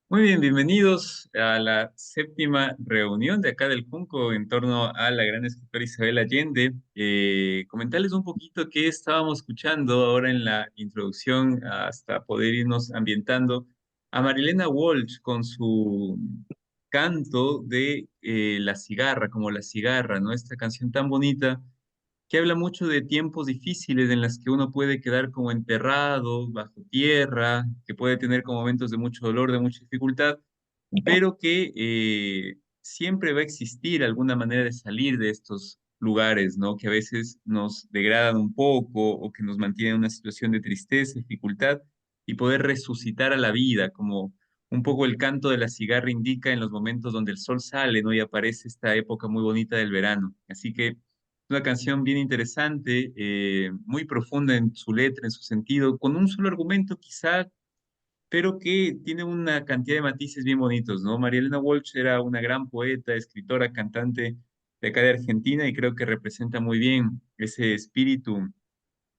Muy bien, bienvenidos a la séptima reunión de acá del Junco en torno a la gran escritora Isabel Allende. Comentarles un poquito qué estábamos escuchando ahora en la introducción hasta poder irnos ambientando a Marilena Walsh con su canto de La cigarra, como La cigarra, ¿no? Esta canción tan bonita que habla mucho de tiempos difíciles en las que uno puede quedar como enterrado bajo tierra, que puede tener como momentos de mucho dolor, de mucha dificultad, pero que siempre va a existir alguna manera de salir de estos lugares, ¿no? Que a veces nos degradan un poco o que nos mantienen en una situación de tristeza, dificultad, y poder resucitar a la vida, como un poco el canto de la cigarra indica en los momentos donde el sol sale, ¿no? Y aparece esta época muy bonita del verano. Así que una canción bien interesante, muy profunda en su letra, en su sentido, con un solo argumento quizá, pero que tiene una cantidad de matices bien bonitos, ¿no? María Elena Walsh era una gran poeta, escritora, cantante de acá de Argentina y creo que representa muy bien ese espíritu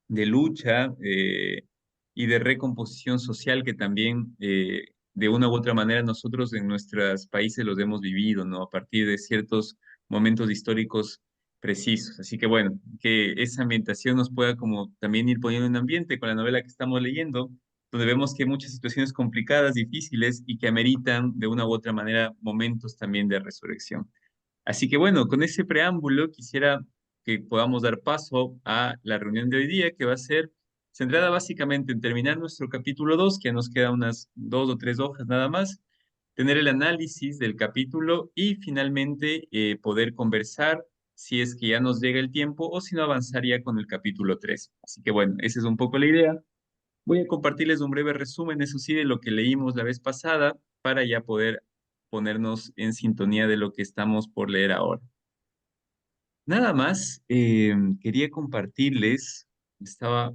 de lucha y de recomposición social que también de una u otra manera nosotros en nuestros países los hemos vivido, ¿no? A partir de ciertos momentos históricos precisos. Así que bueno, que esa ambientación nos pueda como también ir poniendo en ambiente con la novela que estamos leyendo, donde vemos que hay muchas situaciones complicadas, difíciles y que ameritan de una u otra manera momentos también de resurrección. Así que bueno, con ese preámbulo quisiera que podamos dar paso a la reunión de hoy día, que va a ser centrada básicamente en terminar nuestro capítulo 2, que ya nos queda unas 2 o 3 hojas nada más, tener el análisis del capítulo y finalmente poder conversar si es que ya nos llega el tiempo o si no avanzaría con el capítulo 3. Así que bueno, esa es un poco la idea. Voy a compartirles un breve resumen, eso sí, de lo que leímos la vez pasada para ya poder ponernos en sintonía de lo que estamos por leer ahora. Nada más, quería compartirles, me estaba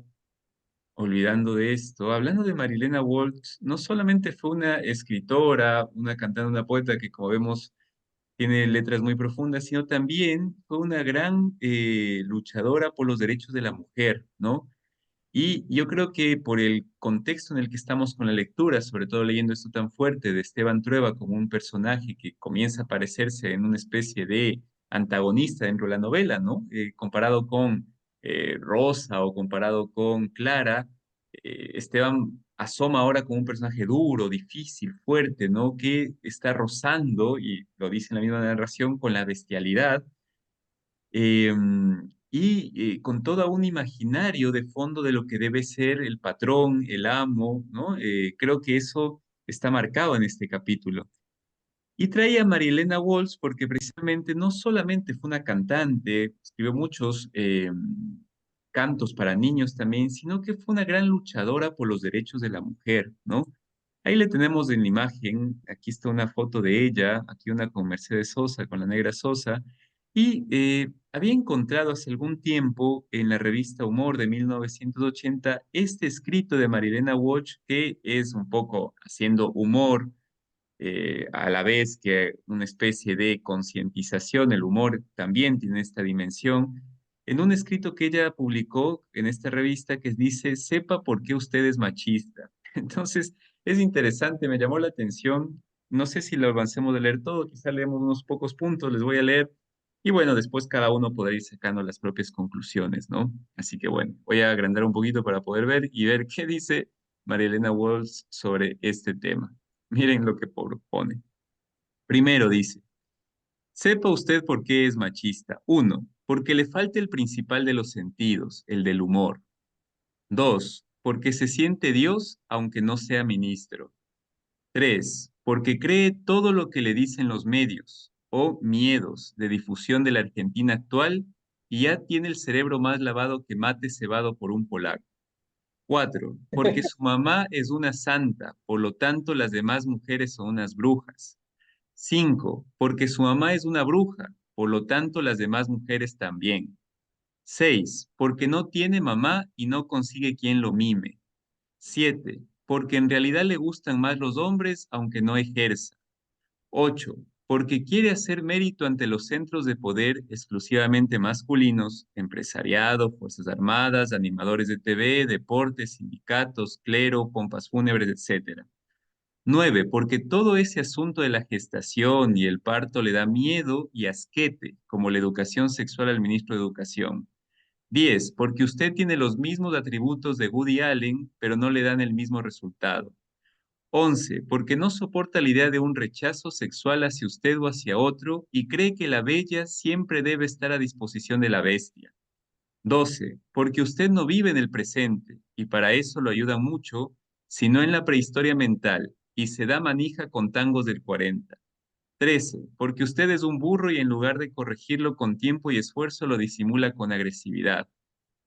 olvidando de esto, hablando de Marilena Walsh, no solamente fue una escritora, una cantante, una poeta que como vemos tiene letras muy profundas, sino también fue una gran luchadora por los derechos de la mujer, ¿no? Y yo creo que por el contexto en el que estamos con la lectura, sobre todo leyendo esto tan fuerte de Esteban Trueba como un personaje que comienza a parecerse en una especie de antagonista dentro de la novela, ¿no? Comparado con Rosa o comparado con Clara, Esteban asoma ahora como un personaje duro, difícil, fuerte, ¿no? Que está rozando, y lo dice en la misma narración, con la bestialidad eh, con todo un imaginario de fondo de lo que debe ser el patrón, el amo, ¿no? Creo que eso está marcado en este capítulo. Y traía a Marielena Walsh porque precisamente no solamente fue una cantante, escribió muchos cantos para niños también, sino que fue una gran luchadora por los derechos de la mujer, ¿no? Ahí le tenemos en la imagen, aquí está una foto de ella, aquí una con Mercedes Sosa, con la negra Sosa, y había encontrado hace algún tiempo en la revista Humor de 1980 este escrito de Marilena Walsh que es un poco haciendo humor a la vez que una especie de concientización, el humor también tiene esta dimensión, en un escrito que ella publicó en esta revista que dice, sepa por qué usted es machista. Entonces, es interesante, me llamó la atención, no sé si lo avancemos de leer todo, quizá leemos unos pocos puntos, les voy a leer. Y bueno, después cada uno podrá ir sacando las propias conclusiones, ¿no? Así que bueno, voy a agrandar un poquito para poder ver y ver qué dice María Elena Walsh sobre este tema. Miren lo que propone. Primero dice, sepa usted por qué es machista. Uno, porque le falta el principal de los sentidos, el del humor. Dos, porque se siente Dios aunque no sea ministro. Tres, porque cree todo lo que le dicen los medios o miedos de difusión de la Argentina actual y ya tiene el cerebro más lavado que mate cebado por un polaco. Cuatro, porque su mamá es una santa, por lo tanto las demás mujeres son unas brujas. Cinco, porque su mamá es una bruja, por lo tanto las demás mujeres también. Seis, porque no tiene mamá y no consigue quien lo mime. Siete, porque en realidad le gustan más los hombres aunque no ejerza. Ocho, porque quiere hacer mérito ante los centros de poder exclusivamente masculinos, empresariado, fuerzas armadas, animadores de TV, deportes, sindicatos, clero, pompas fúnebres, etc. 9, porque todo ese asunto de la gestación y el parto le da miedo y asquete, como la educación sexual al ministro de Educación. 10, porque usted tiene los mismos atributos de Woody Allen, pero no le dan el mismo resultado. 11, porque no soporta la idea de un rechazo sexual hacia usted o hacia otro y cree que la bella siempre debe estar a disposición de la bestia. 12, porque usted no vive en el presente y para eso lo ayuda mucho, sino en la prehistoria mental y se da manija con tangos del 40. 13, porque usted es un burro y en lugar de corregirlo con tiempo y esfuerzo lo disimula con agresividad.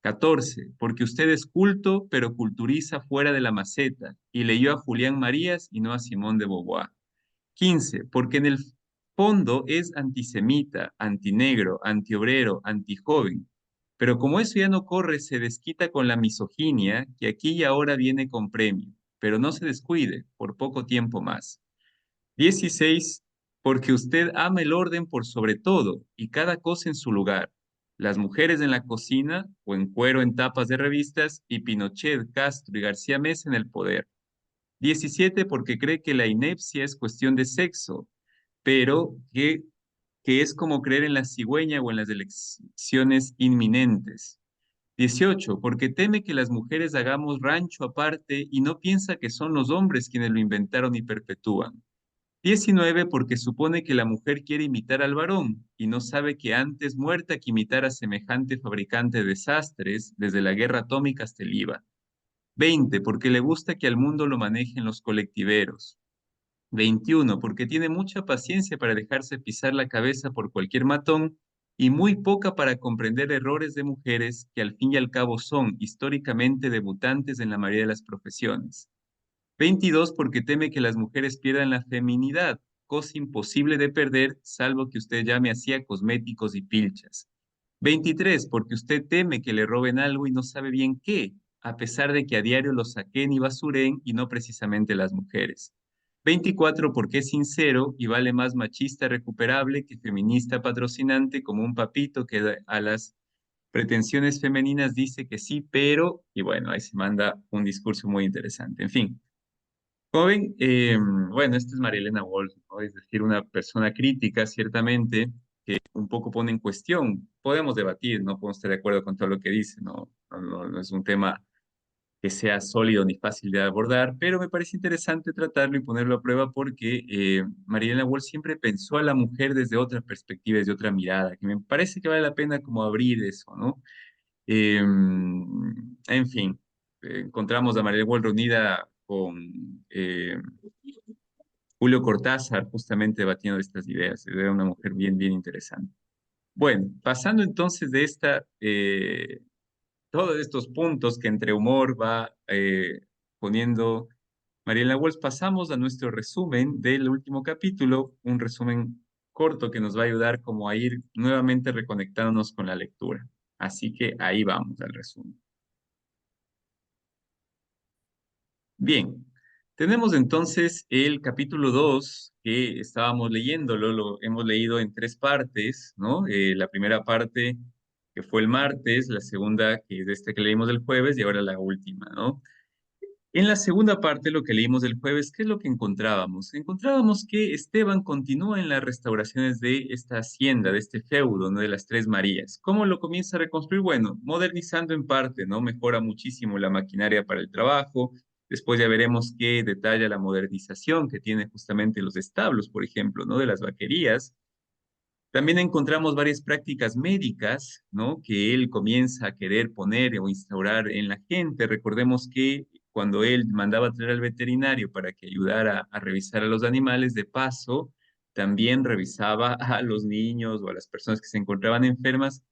14, porque usted es culto, pero culturiza fuera de la maceta y leyó a Julián Marías y no a Simón de Beauvoir. 15, porque en el fondo es antisemita, antinegro, antiobrero, antijoven. Pero como eso ya no corre, se desquita con la misoginia que aquí y ahora viene con premio. Pero no se descuide, por poco tiempo más. 16, porque usted ama el orden por sobre todo y cada cosa en su lugar. Las mujeres en la cocina o en cuero en tapas de revistas y Pinochet, Castro y García Meza en el poder. 17, porque cree que la inepcia es cuestión de sexo, pero que es como creer en la cigüeña o en las elecciones inminentes. 18, porque teme que las mujeres hagamos rancho aparte y no piensa que son los hombres quienes lo inventaron y perpetúan. 19, porque supone que la mujer quiere imitar al varón y no sabe que antes muerta que imitar a semejante fabricante de desastres, desde la guerra atómica hasta el IVA. 20, porque le gusta que al mundo lo manejen los colectiveros. 21, porque tiene mucha paciencia para dejarse pisar la cabeza por cualquier matón y muy poca para comprender errores de mujeres que al fin y al cabo son históricamente debutantes en la mayoría de las profesiones. 22, porque teme que las mujeres pierdan la feminidad, cosa imposible de perder, salvo que usted llame así a cosméticos y pilchas. 23, porque usted teme que le roben algo y no sabe bien qué, a pesar de que a diario lo saquen y basuren y no precisamente las mujeres. 24, porque es sincero y vale más machista recuperable que feminista patrocinante como un papito que a las pretensiones femeninas dice que sí, pero, y bueno, ahí se manda un discurso muy interesante. En fin. Joven, bueno, esta es Marielena Wolf, ¿no? Es decir, una persona crítica, ciertamente, que un poco pone en cuestión. Podemos debatir, no podemos estar de acuerdo con todo lo que dice, ¿no? No es un tema que sea sólido ni fácil de abordar, pero me parece interesante tratarlo y ponerlo a prueba porque Marielena Wolf siempre pensó a la mujer desde otra perspectiva, desde otra mirada, que me parece que vale la pena como abrir eso, ¿no? En fin, encontramos a Marielena Wolf reunida con Julio Cortázar, justamente debatiendo estas ideas. Era una mujer bien, bien interesante. Bueno, pasando entonces de todos estos puntos que entre humor va poniendo Mariela Walsh, pasamos a nuestro resumen del último capítulo, un resumen corto que nos va a ayudar como a ir nuevamente reconectándonos con la lectura. Así que ahí vamos al resumen. Bien, tenemos entonces el capítulo 2 que estábamos leyéndolo, lo hemos leído en tres partes, ¿no? La primera parte que fue el martes, la segunda que es esta que leímos el jueves y ahora la última, ¿no? En la segunda parte, lo que leímos el jueves, ¿qué es lo que encontrábamos? Encontrábamos que Esteban continúa en las restauraciones de esta hacienda, de este feudo, ¿no? De las Tres Marías. ¿Cómo lo comienza a reconstruir? Bueno, modernizando en parte, ¿no? Mejora muchísimo la maquinaria para el trabajo. Después ya veremos qué detalla la modernización que tiene justamente los establos, por ejemplo, ¿no? De las vaquerías. También encontramos varias prácticas médicas, ¿no? Que él comienza a querer poner o instaurar en la gente. Recordemos que cuando él mandaba a traer al veterinario para que ayudara a revisar a los animales, de paso, también revisaba a los niños o a las personas que se encontraban enfermas,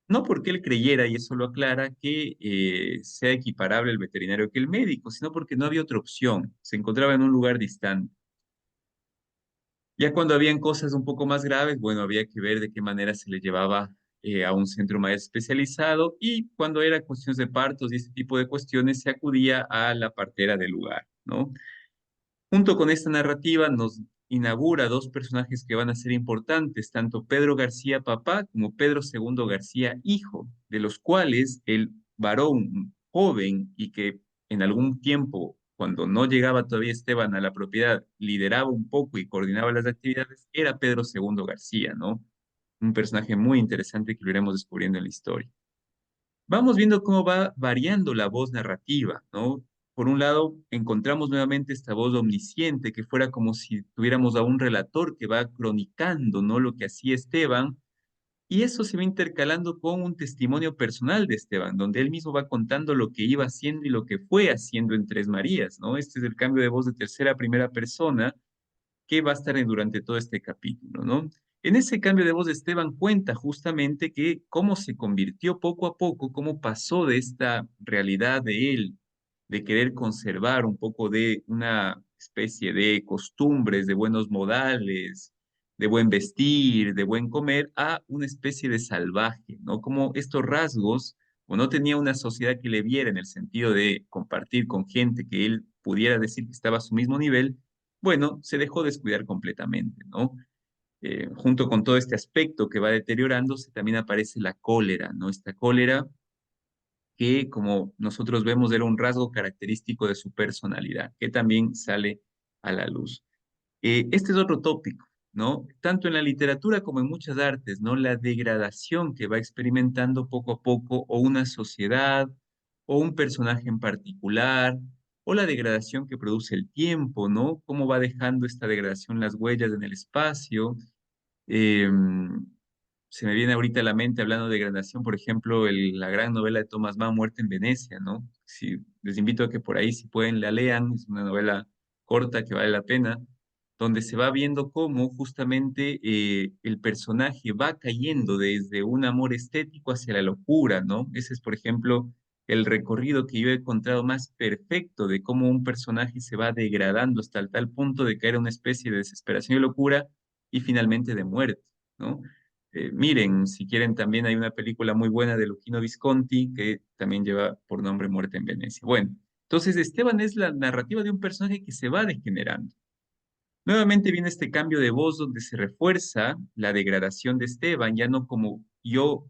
no porque él creyera, y eso lo aclara, que sea equiparable el veterinario que el médico, sino porque no había otra opción. Se encontraba en un lugar distante. Ya cuando habían cosas un poco más graves, bueno, había que ver de qué manera se le llevaba a un centro más especializado y cuando era cuestiones de partos y este tipo de cuestiones, se acudía a la partera del lugar, ¿no? Junto con esta narrativa nos inaugura dos personajes que van a ser importantes, tanto Pedro García papá como Pedro II García hijo, de los cuales el varón joven y que en algún tiempo cuando no llegaba todavía Esteban a la propiedad, lideraba un poco y coordinaba las actividades, era Pedro II García, ¿no? Un personaje muy interesante que lo iremos descubriendo en la historia. Vamos viendo cómo va variando la voz narrativa, ¿no? Por un lado, encontramos nuevamente esta voz omnisciente, que fuera como si tuviéramos a un relator que va cronicando, ¿no? Lo que hacía Esteban, y eso se va intercalando con un testimonio personal de Esteban, donde él mismo va contando lo que iba haciendo y lo que fue haciendo en Tres Marías, ¿no? Este es el cambio de voz de tercera a primera persona que va a estar durante todo este capítulo, ¿no? En ese cambio de voz, Esteban cuenta justamente que cómo se convirtió poco a poco, cómo pasó de esta realidad de él, de querer conservar un poco de una especie de costumbres, de buenos modales, de buen vestir, de buen comer, a una especie de salvaje, ¿no? Como estos rasgos, o no tenía una sociedad que le viera en el sentido de compartir con gente que él pudiera decir que estaba a su mismo nivel, bueno, se dejó descuidar completamente, ¿no? Junto con todo este aspecto que va deteriorándose, también aparece la cólera, ¿no? Esta cólera que, como nosotros vemos, era un rasgo característico de su personalidad, que también sale a la luz. Este es otro tópico, ¿no? Tanto en la literatura como en muchas artes, ¿no? La degradación que va experimentando poco a poco o una sociedad o un personaje en particular, o la degradación que produce el tiempo, ¿no? Cómo va dejando esta degradación las huellas en el espacio. Eh, Se me viene ahorita a la mente hablando de degradación, por ejemplo, la gran novela de Thomas Mann, Muerte en Venecia, ¿no? Si, les invito a que por ahí, si pueden, la lean. Es una novela corta que vale la pena, donde se va viendo cómo justamente el personaje va cayendo desde un amor estético hacia la locura, ¿no? Ese es, por ejemplo, el recorrido que yo he encontrado más perfecto de cómo un personaje se va degradando hasta el tal punto de caer en una especie de desesperación y locura y finalmente de muerte, ¿no? Miren, si quieren, también hay una película muy buena de Luchino Visconti que también lleva por nombre Muerte en Venecia. Bueno, entonces Esteban es la narrativa de un personaje que se va degenerando. Nuevamente viene este cambio de voz donde se refuerza la degradación de Esteban, ya no como yo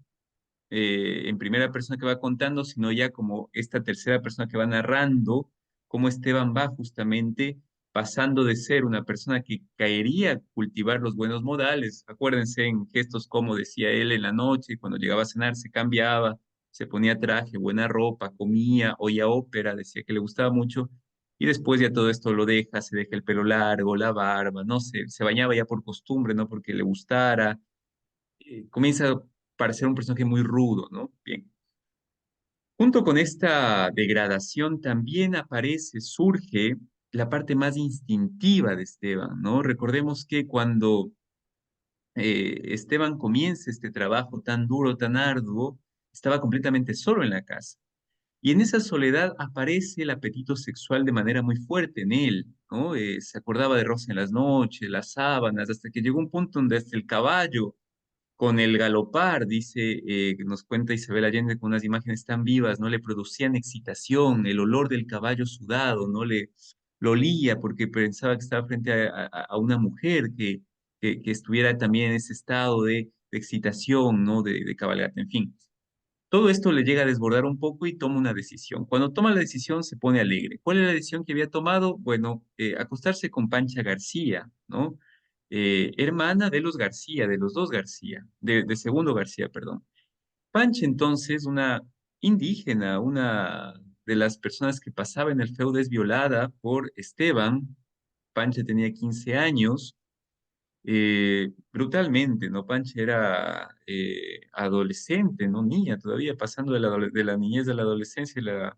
en primera persona que va contando, sino ya como esta tercera persona que va narrando cómo Esteban va justamente pasando de ser una persona que caería a cultivar los buenos modales. Acuérdense en gestos como decía él en la noche, cuando llegaba a cenar se cambiaba, se ponía traje, buena ropa, comía, oía ópera, decía que le gustaba mucho. Y después ya todo esto lo deja, se deja el pelo largo, la barba, no sé, se bañaba ya por costumbre, no porque le gustara, comienza a parecer un personaje muy rudo, ¿no? Bien. Junto con esta degradación también aparece, surge la parte más instintiva de Esteban, ¿no? Recordemos que cuando Esteban comienza este trabajo tan duro, tan arduo, estaba completamente solo en la casa. Y en esa soledad aparece el apetito sexual de manera muy fuerte en él, ¿no? Se acordaba de Rosa en las noches, las sábanas, hasta que llegó un punto donde hasta el caballo con el galopar, dice, nos cuenta Isabel Allende con unas imágenes tan vivas, ¿no? Le producían excitación, el olor del caballo sudado, ¿no? Lo olía porque pensaba que estaba frente a una mujer que estuviera también en ese estado de excitación, ¿no? De cabalgata, en fin. Todo esto le llega a desbordar un poco y toma una decisión. Cuando toma la decisión se pone alegre. ¿Cuál es la decisión que había tomado? Bueno, acostarse con Pancha García, ¿no? Hermana de los García, de los dos García, de segundo García, perdón. Pancha entonces, una indígena, una de las personas que pasaba en el feudo es violada por Esteban. Pancha tenía 15 años, brutalmente, ¿no? Pancha era adolescente, ¿no? Niña todavía, pasando de la niñez a la adolescencia y a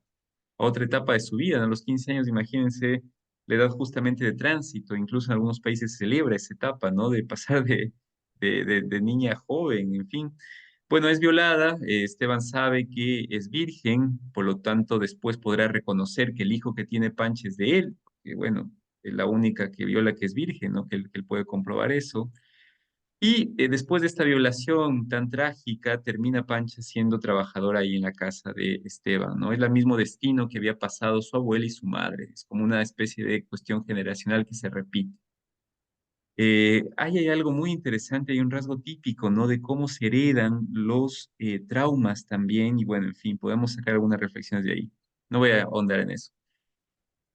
otra etapa de su vida, ¿no? A los 15 años, imagínense la edad justamente de tránsito, incluso en algunos países se celebra esa etapa, ¿no? De pasar de niña a joven, en fin. Bueno, es violada, Esteban sabe que es virgen, por lo tanto después podrá reconocer que el hijo que tiene Pancha es de él, que bueno, es la única que viola que es virgen, ¿no? Que él puede comprobar eso. Y después de esta violación tan trágica, termina Pancha siendo trabajadora ahí en la casa de Esteban, ¿no? Es el mismo destino que había pasado su abuela y su madre. Es como una especie de cuestión generacional que se repite. Ahí hay algo muy interesante, hay un rasgo típico, ¿no? De cómo se heredan los traumas también, y bueno, en fin, podemos sacar algunas reflexiones de ahí. No voy a ahondar en eso.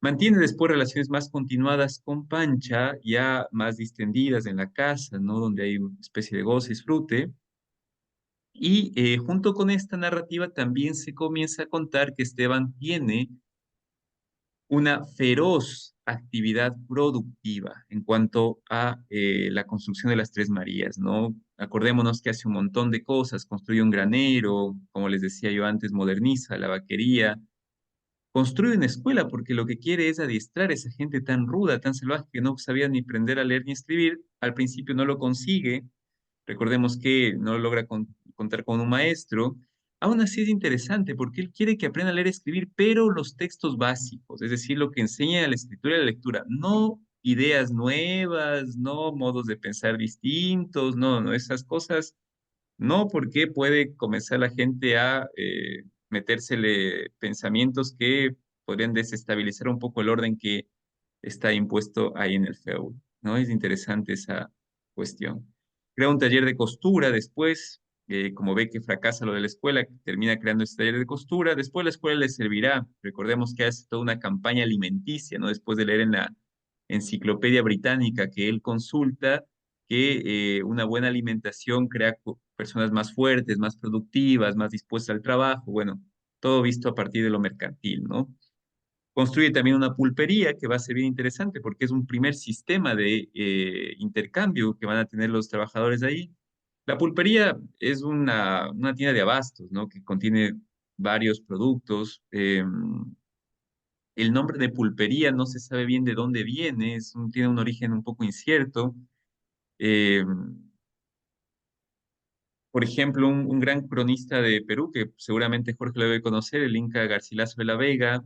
Mantiene después relaciones más continuadas con Pancha, ya más distendidas en la casa, ¿no? Donde hay una especie de goce y disfrute. Y junto con esta narrativa también se comienza a contar que Esteban tiene una feroz actividad productiva en cuanto a la construcción de las Tres Marías, ¿no? Acordémonos que hace un montón de cosas, construye un granero, como les decía yo antes, moderniza la vaquería, construye una escuela porque lo que quiere es adiestrar a esa gente tan ruda, tan salvaje, que no sabía ni aprender a leer ni escribir. Al principio no lo consigue, recordemos que no logra contar con un maestro. Aún así es interesante porque él quiere que aprenda a leer y escribir, pero los textos básicos, es decir, lo que enseña la escritura y la lectura, no ideas nuevas, no modos de pensar distintos, no, esas cosas no, porque puede comenzar la gente a metérsele pensamientos que podrían desestabilizar un poco el orden que está impuesto ahí en el feudo, ¿no? Es interesante esa cuestión. Crea un taller de costura después, como ve que fracasa lo de la escuela, termina creando este taller de costura, después la escuela le servirá, recordemos que hace toda una campaña alimenticia, ¿no? Después de leer en la enciclopedia británica que él consulta, que una buena alimentación crea personas más fuertes, más productivas, más dispuestas al trabajo, bueno, todo visto a partir de lo mercantil, ¿no? Construye también una pulpería que va a ser bien interesante porque es un primer sistema de intercambio que van a tener los trabajadores ahí. La pulpería es una tienda de abastos, ¿no? Que contiene varios productos. El nombre de pulpería no se sabe bien de dónde viene, tiene un origen un poco incierto. Eh, por ejemplo, un gran cronista de Perú, que seguramente Jorge lo debe conocer, el Inca Garcilaso de la Vega,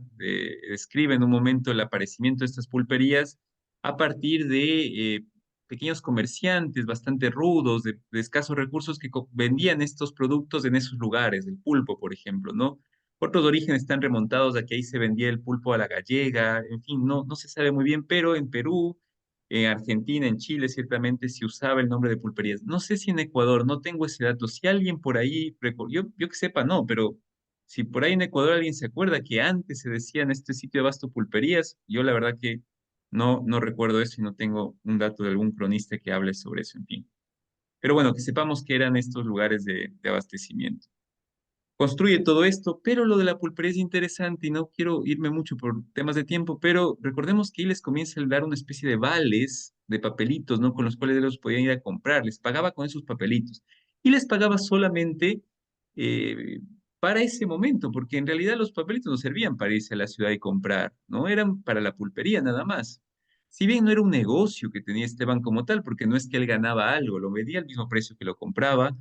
describe en un momento el aparecimiento de estas pulperías a partir de pequeños comerciantes bastante rudos, de escasos recursos que vendían estos productos en esos lugares, el pulpo, por ejemplo, ¿no? Otros orígenes están remontados a que ahí se vendía el pulpo a la gallega, en fin, no se sabe muy bien, pero en Perú, en Argentina, en Chile, ciertamente se usaba el nombre de pulperías. No sé si en Ecuador, no tengo ese dato. Si alguien por ahí, yo que sepa, no, pero si por ahí en Ecuador alguien se acuerda que antes se decía en este sitio de abasto pulperías, yo la verdad que no recuerdo eso y no tengo un dato de algún cronista que hable sobre eso, en fin. Pero bueno, que sepamos que eran estos lugares de abastecimiento. Construye todo esto, pero lo de la pulpería es interesante y no quiero irme mucho por temas de tiempo, pero recordemos que ahí les comienza a dar una especie de vales, de papelitos, ¿no? Con los cuales ellos podían ir a comprar, les pagaba con esos papelitos y les pagaba solamente eh, para ese momento, porque en realidad los papelitos no servían para irse a la ciudad y comprar, ¿no? Eran para la pulpería nada más. Si bien no era un negocio que tenía Esteban como tal, porque no es que él ganaba algo, lo vendía al mismo precio que lo compraba.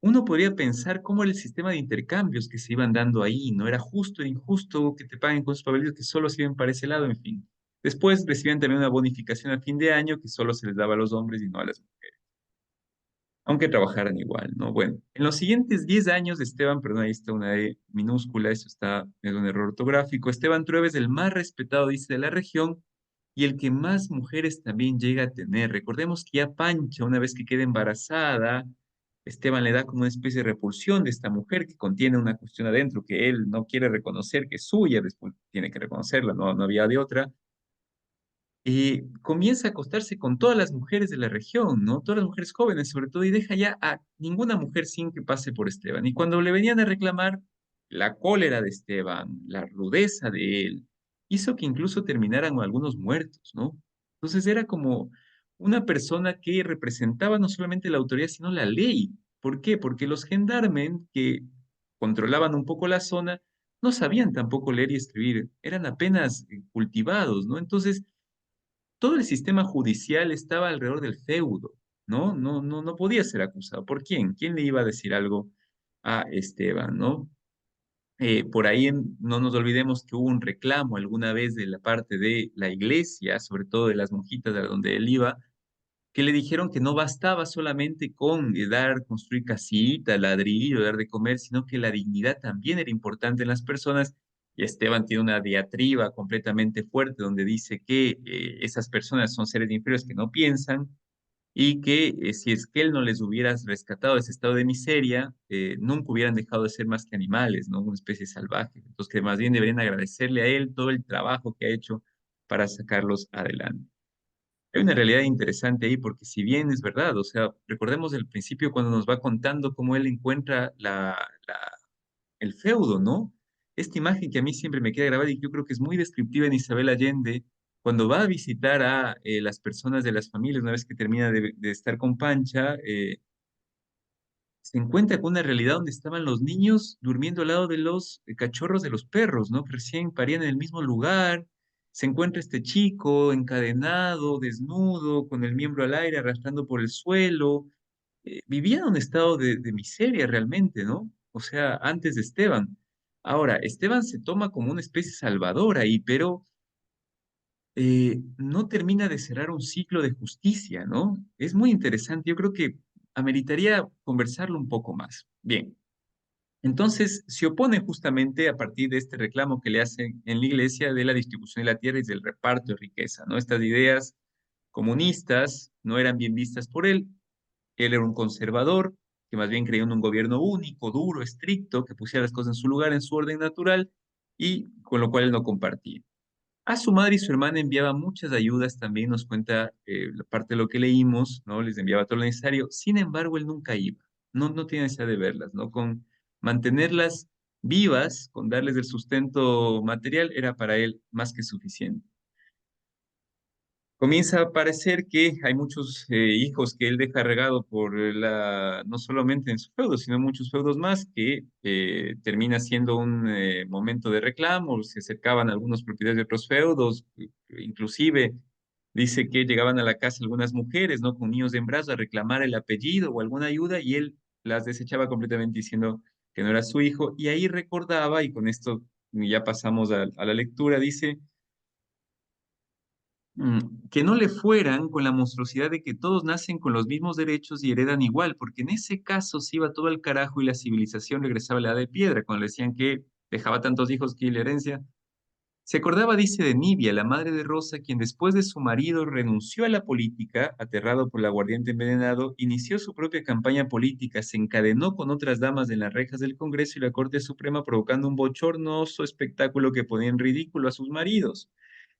Uno podría pensar cómo era el sistema de intercambios que se iban dando ahí, no era justo o injusto que te paguen con sus papelitos que solo sirven para ese lado, en fin. Después recibían también una bonificación a fin de año que solo se les daba a los hombres y no a las mujeres, aunque trabajaran igual, ¿no? Bueno, en los siguientes 10 años de Esteban, perdón, ahí está una E minúscula, eso está, es un error ortográfico, Esteban Trueba es el más respetado, dice, de la región y el que más mujeres también llega a tener. Recordemos que ya Pancha, una vez que queda embarazada, Esteban le da como una especie de repulsión de esta mujer que contiene una cuestión adentro que él no quiere reconocer que es suya, después tiene que reconocerla, no había de otra. Y comienza a acostarse con todas las mujeres de la región, ¿no? Todas las mujeres jóvenes sobre todo, y deja ya a ninguna mujer sin que pase por Esteban. Y cuando le venían a reclamar, la cólera de Esteban, la rudeza de él, hizo que incluso terminaran algunos muertos, ¿no? Entonces era como una persona que representaba no solamente la autoridad, sino la ley. ¿Por qué? Porque los gendarmes que controlaban un poco la zona no sabían tampoco leer y escribir, eran apenas cultivados, ¿no? Entonces todo el sistema judicial estaba alrededor del feudo, ¿no? No podía ser acusado. ¿Por quién? ¿Quién le iba a decir algo a Esteban, ¿no? Por ahí no nos olvidemos que hubo un reclamo alguna vez de la parte de la iglesia, sobre todo de las monjitas de donde él iba, que le dijeron que no bastaba solamente con construir casitas, ladrillo, dar de comer, sino que la dignidad también era importante en las personas. Y Esteban tiene una diatriba completamente fuerte donde dice que esas personas son seres inferiores que no piensan y que si es que él no les hubiera rescatado de ese estado de miseria, nunca hubieran dejado de ser más que animales, ¿no? Una especie salvaje. Entonces, que más bien deberían agradecerle a él todo el trabajo que ha hecho para sacarlos adelante. Hay una realidad interesante ahí, porque si bien es verdad, o sea, recordemos el principio cuando nos va contando cómo él encuentra el feudo, ¿no? Esta imagen que a mí siempre me queda grabada y que yo creo que es muy descriptiva en Isabel Allende, cuando va a visitar a las personas de las familias, una vez que termina de estar con Pancha, se encuentra con una realidad donde estaban los niños durmiendo al lado de los cachorros de los perros, ¿no? Que recién parían en el mismo lugar. Se encuentra este chico encadenado, desnudo, con el miembro al aire, arrastrando por el suelo. Vivía en un estado de miseria realmente, ¿no? O sea, antes de Esteban. Ahora, Esteban se toma como una especie salvadora ahí, pero no termina de cerrar un ciclo de justicia, ¿no? Es muy interesante. Yo creo que ameritaría conversarlo un poco más. Bien. Entonces, se opone justamente a partir de este reclamo que le hacen en la iglesia de la distribución de la tierra y del reparto de riqueza, ¿no? Estas ideas comunistas no eran bien vistas por él. Él era un conservador que más bien creía en un gobierno único, duro, estricto, que pusiera las cosas en su lugar, en su orden natural, y con lo cual él no compartía. A su madre y su hermana enviaba muchas ayudas, también nos cuenta la parte de lo que leímos, ¿no? Les enviaba todo lo necesario. Sin embargo, él nunca iba, no tiene necesidad de verlas, ¿no? Con mantenerlas vivas, con darles el sustento material, era para él más que suficiente. Comienza a parecer que hay muchos hijos que él deja regado por no solamente en su feudo, sino muchos feudos más, que termina siendo un momento de reclamo, se acercaban algunos propietarios de otros feudos, inclusive dice que llegaban a la casa algunas mujeres, ¿no? Con niños de embarazo a reclamar el apellido o alguna ayuda y él las desechaba completamente diciendo que no era su hijo. Y ahí recordaba, y con esto ya pasamos a la lectura, dice que no le fueran con la monstruosidad de que todos nacen con los mismos derechos y heredan igual, porque en ese caso se iba todo al carajo y la civilización regresaba a la edad de piedra, cuando le decían que dejaba tantos hijos que la herencia. Se acordaba, dice, de Nibia, la madre de Rosa, quien después de su marido renunció a la política, aterrado por el aguardiente envenenado, inició su propia campaña política, se encadenó con otras damas en las rejas del Congreso y la Corte Suprema, provocando un bochornoso espectáculo que ponía en ridículo a sus maridos.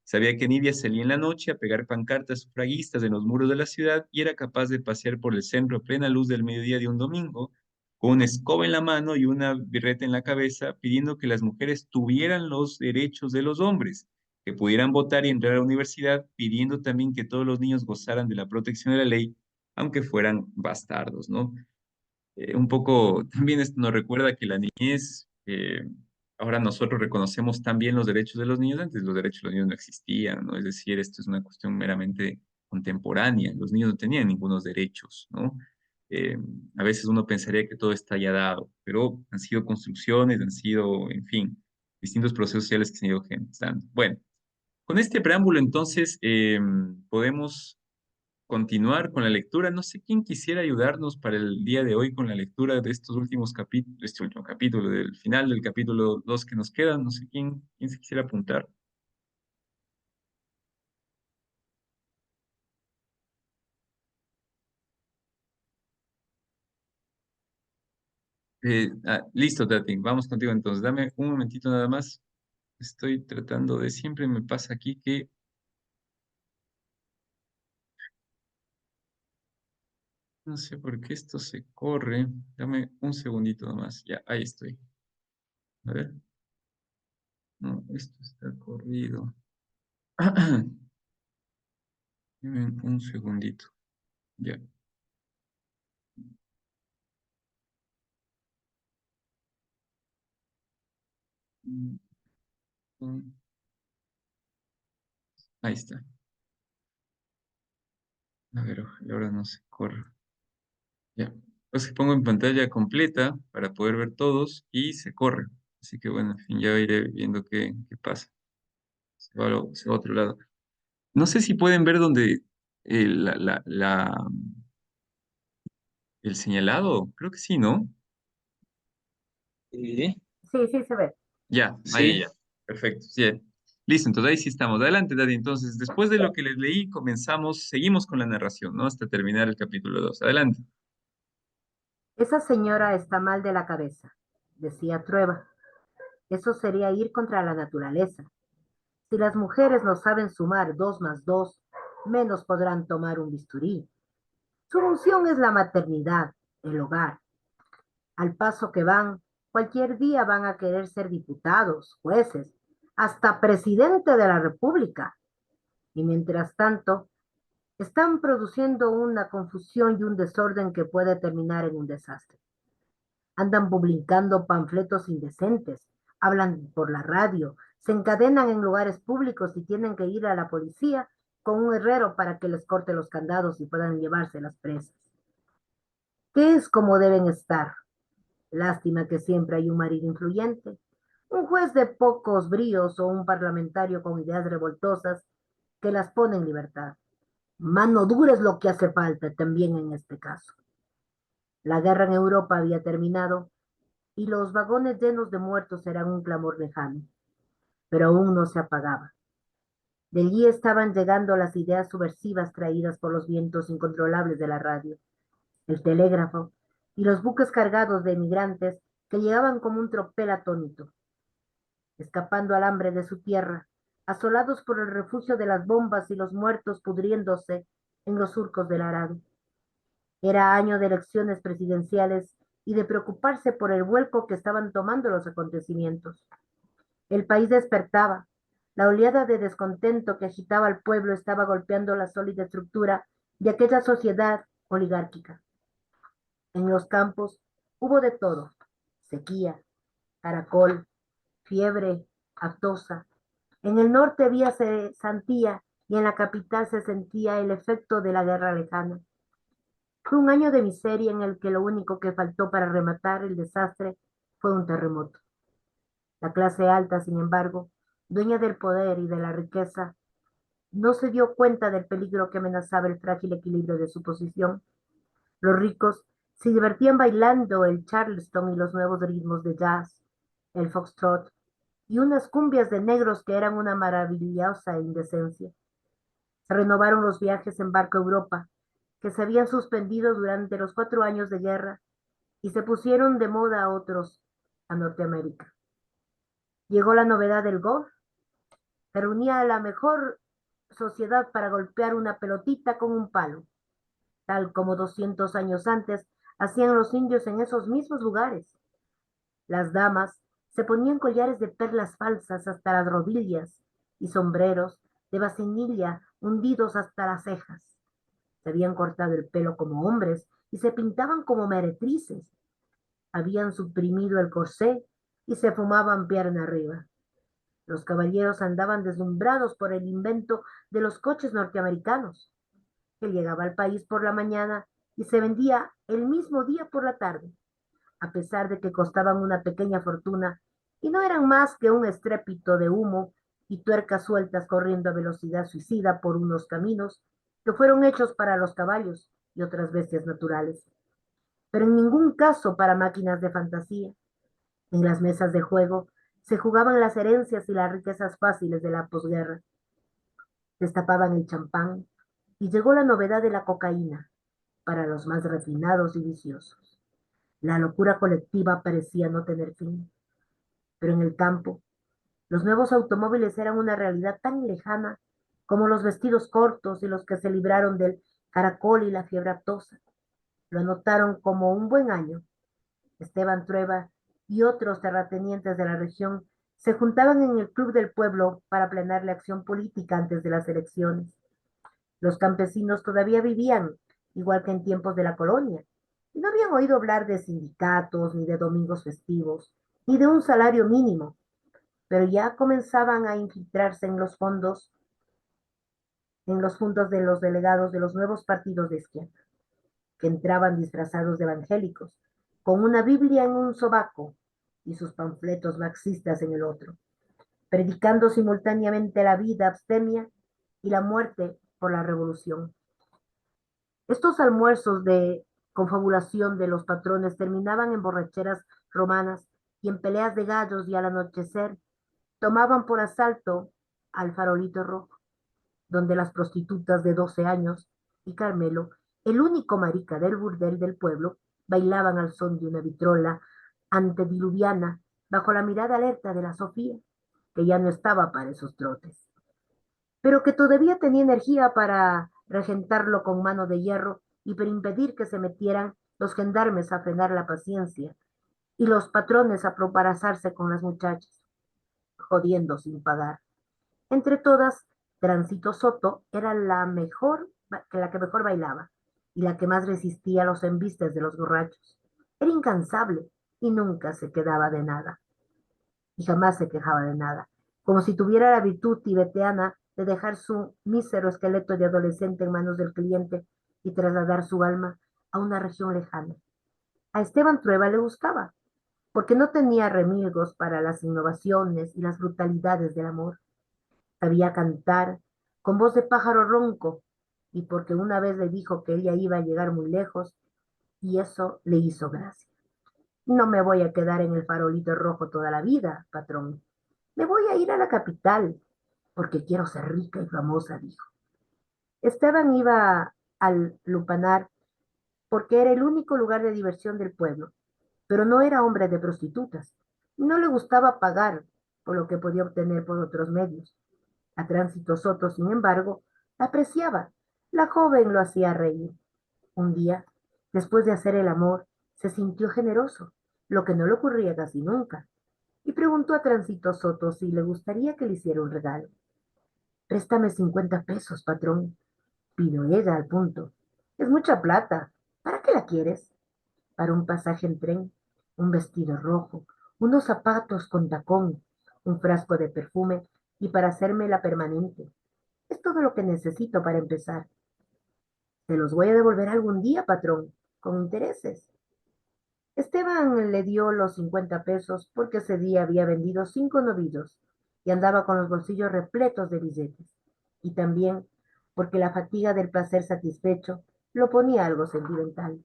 Sabía que Nibia salía en la noche a pegar pancartas sufragistas en los muros de la ciudad y era capaz de pasear por el centro a plena luz del mediodía de un domingo, con una escoba en la mano y una birreta en la cabeza, pidiendo que las mujeres tuvieran los derechos de los hombres, que pudieran votar y entrar a la universidad, pidiendo también que todos los niños gozaran de la protección de la ley, aunque fueran bastardos, ¿no? Un poco también esto nos recuerda que la niñez, ahora nosotros reconocemos también los derechos de los niños, antes los derechos de los niños no existían, ¿no? Es decir, esto es una cuestión meramente contemporánea, los niños no tenían ningunos derechos, ¿no? Eh, a veces uno pensaría que todo está ya dado, pero han sido construcciones, han sido, en fin, distintos procesos sociales que se han ido gestando. Bueno, con este preámbulo entonces podemos continuar con la lectura. No sé quién quisiera ayudarnos para el día de hoy con la lectura de estos últimos capítulos, este último capítulo, del final del capítulo 2 que nos quedan. No sé quién se quisiera apuntar. Listo, Tati. Vamos contigo entonces. Dame un momentito nada más. Estoy tratando de, siempre me pasa aquí que no sé por qué esto se corre. Dame un segundito nomás. Ya, ahí estoy. A ver. No, esto está corrido. Dame un segundito. Ya. Mm, mm. Ahí está. A ver, ojalá ahora no se corra. Ya. Pues que pongo en pantalla completa para poder ver todos y se corre. Así que bueno, en fin, ya iré viendo qué pasa. Se va a otro lado. No sé si pueden ver donde el señalado. Creo que sí, ¿no? Sí, sí, sí se ve. Ya, ahí, Sí, ya. Perfecto. Sí. Listo, entonces ahí sí estamos. Adelante, Daddy. Entonces, después de lo que les leí, seguimos con la narración, ¿no? Hasta terminar el capítulo 2. Adelante. Esa señora está mal de la cabeza, decía Trueba. Eso sería ir contra la naturaleza. Si las mujeres no saben sumar 2 más 2, menos podrán tomar un bisturí. Su función es la maternidad, el hogar. Al paso que van, cualquier día van a querer ser diputados, jueces, hasta presidente de la República. Y mientras tanto, están produciendo una confusión y un desorden que puede terminar en un desastre. Andan publicando panfletos indecentes, hablan por la radio, se encadenan en lugares públicos y tienen que ir a la policía con un herrero para que les corte los candados y puedan llevarse las presas. ¿Qué es como deben estar? Lástima que siempre hay un marido influyente, un juez de pocos bríos o un parlamentario con ideas revoltosas que las pone en libertad. Mano dura es lo que hace falta también en este caso. La guerra en Europa había terminado y los vagones llenos de muertos eran un clamor lejano, pero aún no se apagaba. De allí estaban llegando las ideas subversivas traídas por los vientos incontrolables de la radio, el telégrafo y los buques cargados de emigrantes que llegaban como un tropel atónito, escapando al hambre de su tierra, asolados por el refugio de las bombas y los muertos pudriéndose en los surcos del arado. Era año de elecciones presidenciales y de preocuparse por el vuelco que estaban tomando los acontecimientos. El país despertaba. La oleada de descontento que agitaba al pueblo estaba golpeando la sólida estructura de aquella sociedad oligárquica. En los campos hubo de todo: sequía, caracol, fiebre aftosa. En el norte había cesantía y en la capital se sentía el efecto de la guerra lejana. Fue un año de miseria en el que lo único que faltó para rematar el desastre fue un terremoto. La clase alta, sin embargo, dueña del poder y de la riqueza, no se dio cuenta del peligro que amenazaba el frágil equilibrio de su posición. Los ricos se divertían bailando el charleston y los nuevos ritmos de jazz, el foxtrot y unas cumbias de negros que eran una maravillosa indecencia. Se renovaron los viajes en barco a Europa, que se habían suspendido durante los 4 años de guerra, y se pusieron de moda otros a Norteamérica. Llegó la novedad del golf, que reunía a la mejor sociedad para golpear una pelotita con un palo, tal como 200 años antes hacían los indios en esos mismos lugares. Las damas se ponían collares de perlas falsas hasta las rodillas y sombreros de vacinilla hundidos hasta las cejas. Se habían cortado el pelo como hombres y se pintaban como meretrices. Habían suprimido el corsé y se fumaban pierna arriba. Los caballeros andaban deslumbrados por el invento de los coches norteamericanos, que llegaba al país por la mañana y se vendía el mismo día por la tarde, a pesar de que costaban una pequeña fortuna y no eran más que un estrépito de humo y tuercas sueltas corriendo a velocidad suicida por unos caminos que fueron hechos para los caballos y otras bestias naturales, pero en ningún caso para máquinas de fantasía. En las mesas de juego se jugaban las herencias y las riquezas fáciles de la posguerra. Destapaban el champán y llegó la novedad de la cocaína para los más refinados y viciosos. La locura colectiva parecía no tener fin, pero en el campo los nuevos automóviles eran una realidad tan lejana como los vestidos cortos y los que se libraron del caracol y la fiebre aftosa. Lo anotaron como un buen año. Esteban Trueba y otros terratenientes de la región se juntaban en el Club del Pueblo para planear la acción política antes de las elecciones. Los campesinos todavía vivían igual que en tiempos de la colonia, y no habían oído hablar de sindicatos, ni de domingos festivos, ni de un salario mínimo, pero ya comenzaban a infiltrarse en los fondos de los delegados de los nuevos partidos de izquierda, que entraban disfrazados de evangélicos, con una Biblia en un sobaco y sus panfletos marxistas en el otro, predicando simultáneamente la vida abstemia y la muerte por la revolución. Estos almuerzos de confabulación de los patrones terminaban en borracheras romanas y en peleas de gallos, y al anochecer tomaban por asalto al Farolito Rojo, donde las prostitutas de 12 años y Carmelo, el único marica del burdel del pueblo, bailaban al son de una vitrola antediluviana bajo la mirada alerta de la Sofía, que ya no estaba para esos trotes, pero que todavía tenía energía para regentarlo con mano de hierro y para impedir que se metieran los gendarmes a frenar la paciencia y los patrones a proparazarse con las muchachas, jodiendo sin pagar. Entre todas, Tránsito Soto era la que mejor bailaba y la que más resistía a los embistes de los borrachos. Era incansable y nunca se quedaba de nada, y jamás se quejaba de nada, como si tuviera la virtud tibetana de dejar su mísero esqueleto de adolescente en manos del cliente y trasladar su alma a una región lejana. A Esteban Trueba le gustaba, porque no tenía remilgos para las innovaciones y las brutalidades del amor. Sabía cantar con voz de pájaro ronco y porque una vez le dijo que ella iba a llegar muy lejos y eso le hizo gracia. No me voy a quedar en el Farolito Rojo toda la vida, patrón. Me voy a ir a la capital porque quiero ser rica y famosa, dijo. Esteban iba al lupanar porque era el único lugar de diversión del pueblo, pero no era hombre de prostitutas. No le gustaba pagar por lo que podía obtener por otros medios. A Tránsito Soto, sin embargo, la apreciaba. La joven lo hacía reír. Un día, después de hacer el amor, se sintió generoso, lo que no le ocurría casi nunca, y preguntó a Tránsito Soto si le gustaría que le hiciera un regalo. Préstame 50 pesos, patrón, pidió ella al punto. Es mucha plata. ¿Para qué la quieres? Para un pasaje en tren, un vestido rojo, unos zapatos con tacón, un frasco de perfume y para hacerme la permanente. Es todo lo que necesito para empezar. Te los voy a devolver algún día, patrón, con intereses. Esteban le dio los 50 pesos porque ese día había vendido 5 novillos y andaba con los bolsillos repletos de billetes. Y también porque la fatiga del placer satisfecho lo ponía algo sentimental.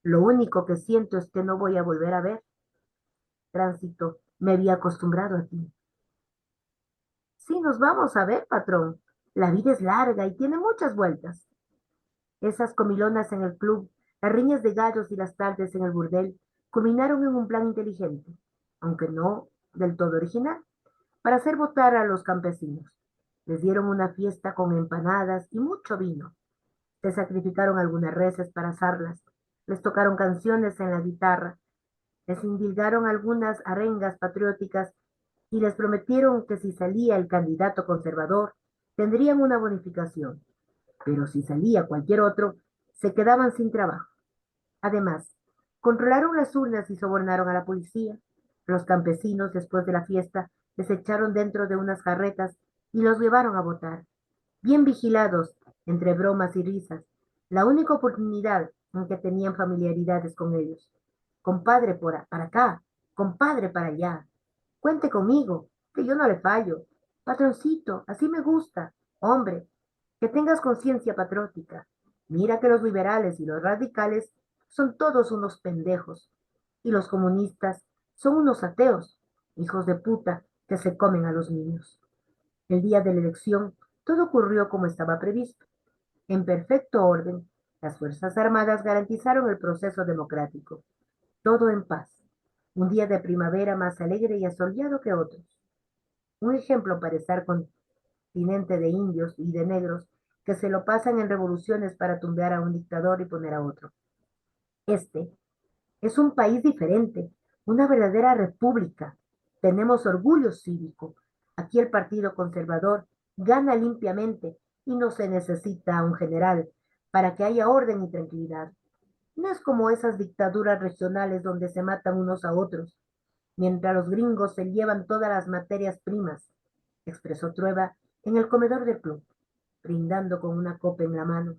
Lo único que siento es que no voy a volver a ver. Tránsito, me había acostumbrado a ti. Sí, nos vamos a ver, patrón. La vida es larga y tiene muchas vueltas. Esas comilonas en el club, las riñas de gallos y las tardes en el burdel culminaron en un plan inteligente, aunque no del todo original, para hacer votar a los campesinos. Les dieron una fiesta con empanadas y mucho vino. Se sacrificaron algunas reses para asarlas. Les tocaron canciones en la guitarra. Les indilgaron algunas arengas patrióticas y les prometieron que si salía el candidato conservador, tendrían una bonificación, pero si salía cualquier otro, se quedaban sin trabajo. Además, controlaron las urnas y sobornaron a la policía. Los campesinos, después de la fiesta, les echaron dentro de unas carretas y los llevaron a votar, bien vigilados, entre bromas y risas, la única oportunidad en que tenían familiaridades con ellos. Compadre para acá, compadre para allá. Cuente conmigo, que yo no le fallo. Patroncito, así me gusta. Hombre, que tengas conciencia patriótica. Mira que los liberales y los radicales son todos unos pendejos. Y los comunistas son unos ateos, hijos de puta, que se comen a los niños. El día de la elección, todo ocurrió como estaba previsto. En perfecto orden, las Fuerzas Armadas garantizaron el proceso democrático. Todo en paz. Un día de primavera más alegre y asoleado que otros. Un ejemplo para estar continente de indios y de negros que se lo pasan en revoluciones para tumbear a un dictador y poner a otro. Este es un país diferente, una verdadera república. Tenemos orgullo cívico. Aquí el Partido Conservador gana limpiamente y no se necesita un general para que haya orden y tranquilidad. No es como esas dictaduras regionales donde se matan unos a otros, mientras los gringos se llevan todas las materias primas, expresó Trueba en el comedor del club, brindando con una copa en la mano,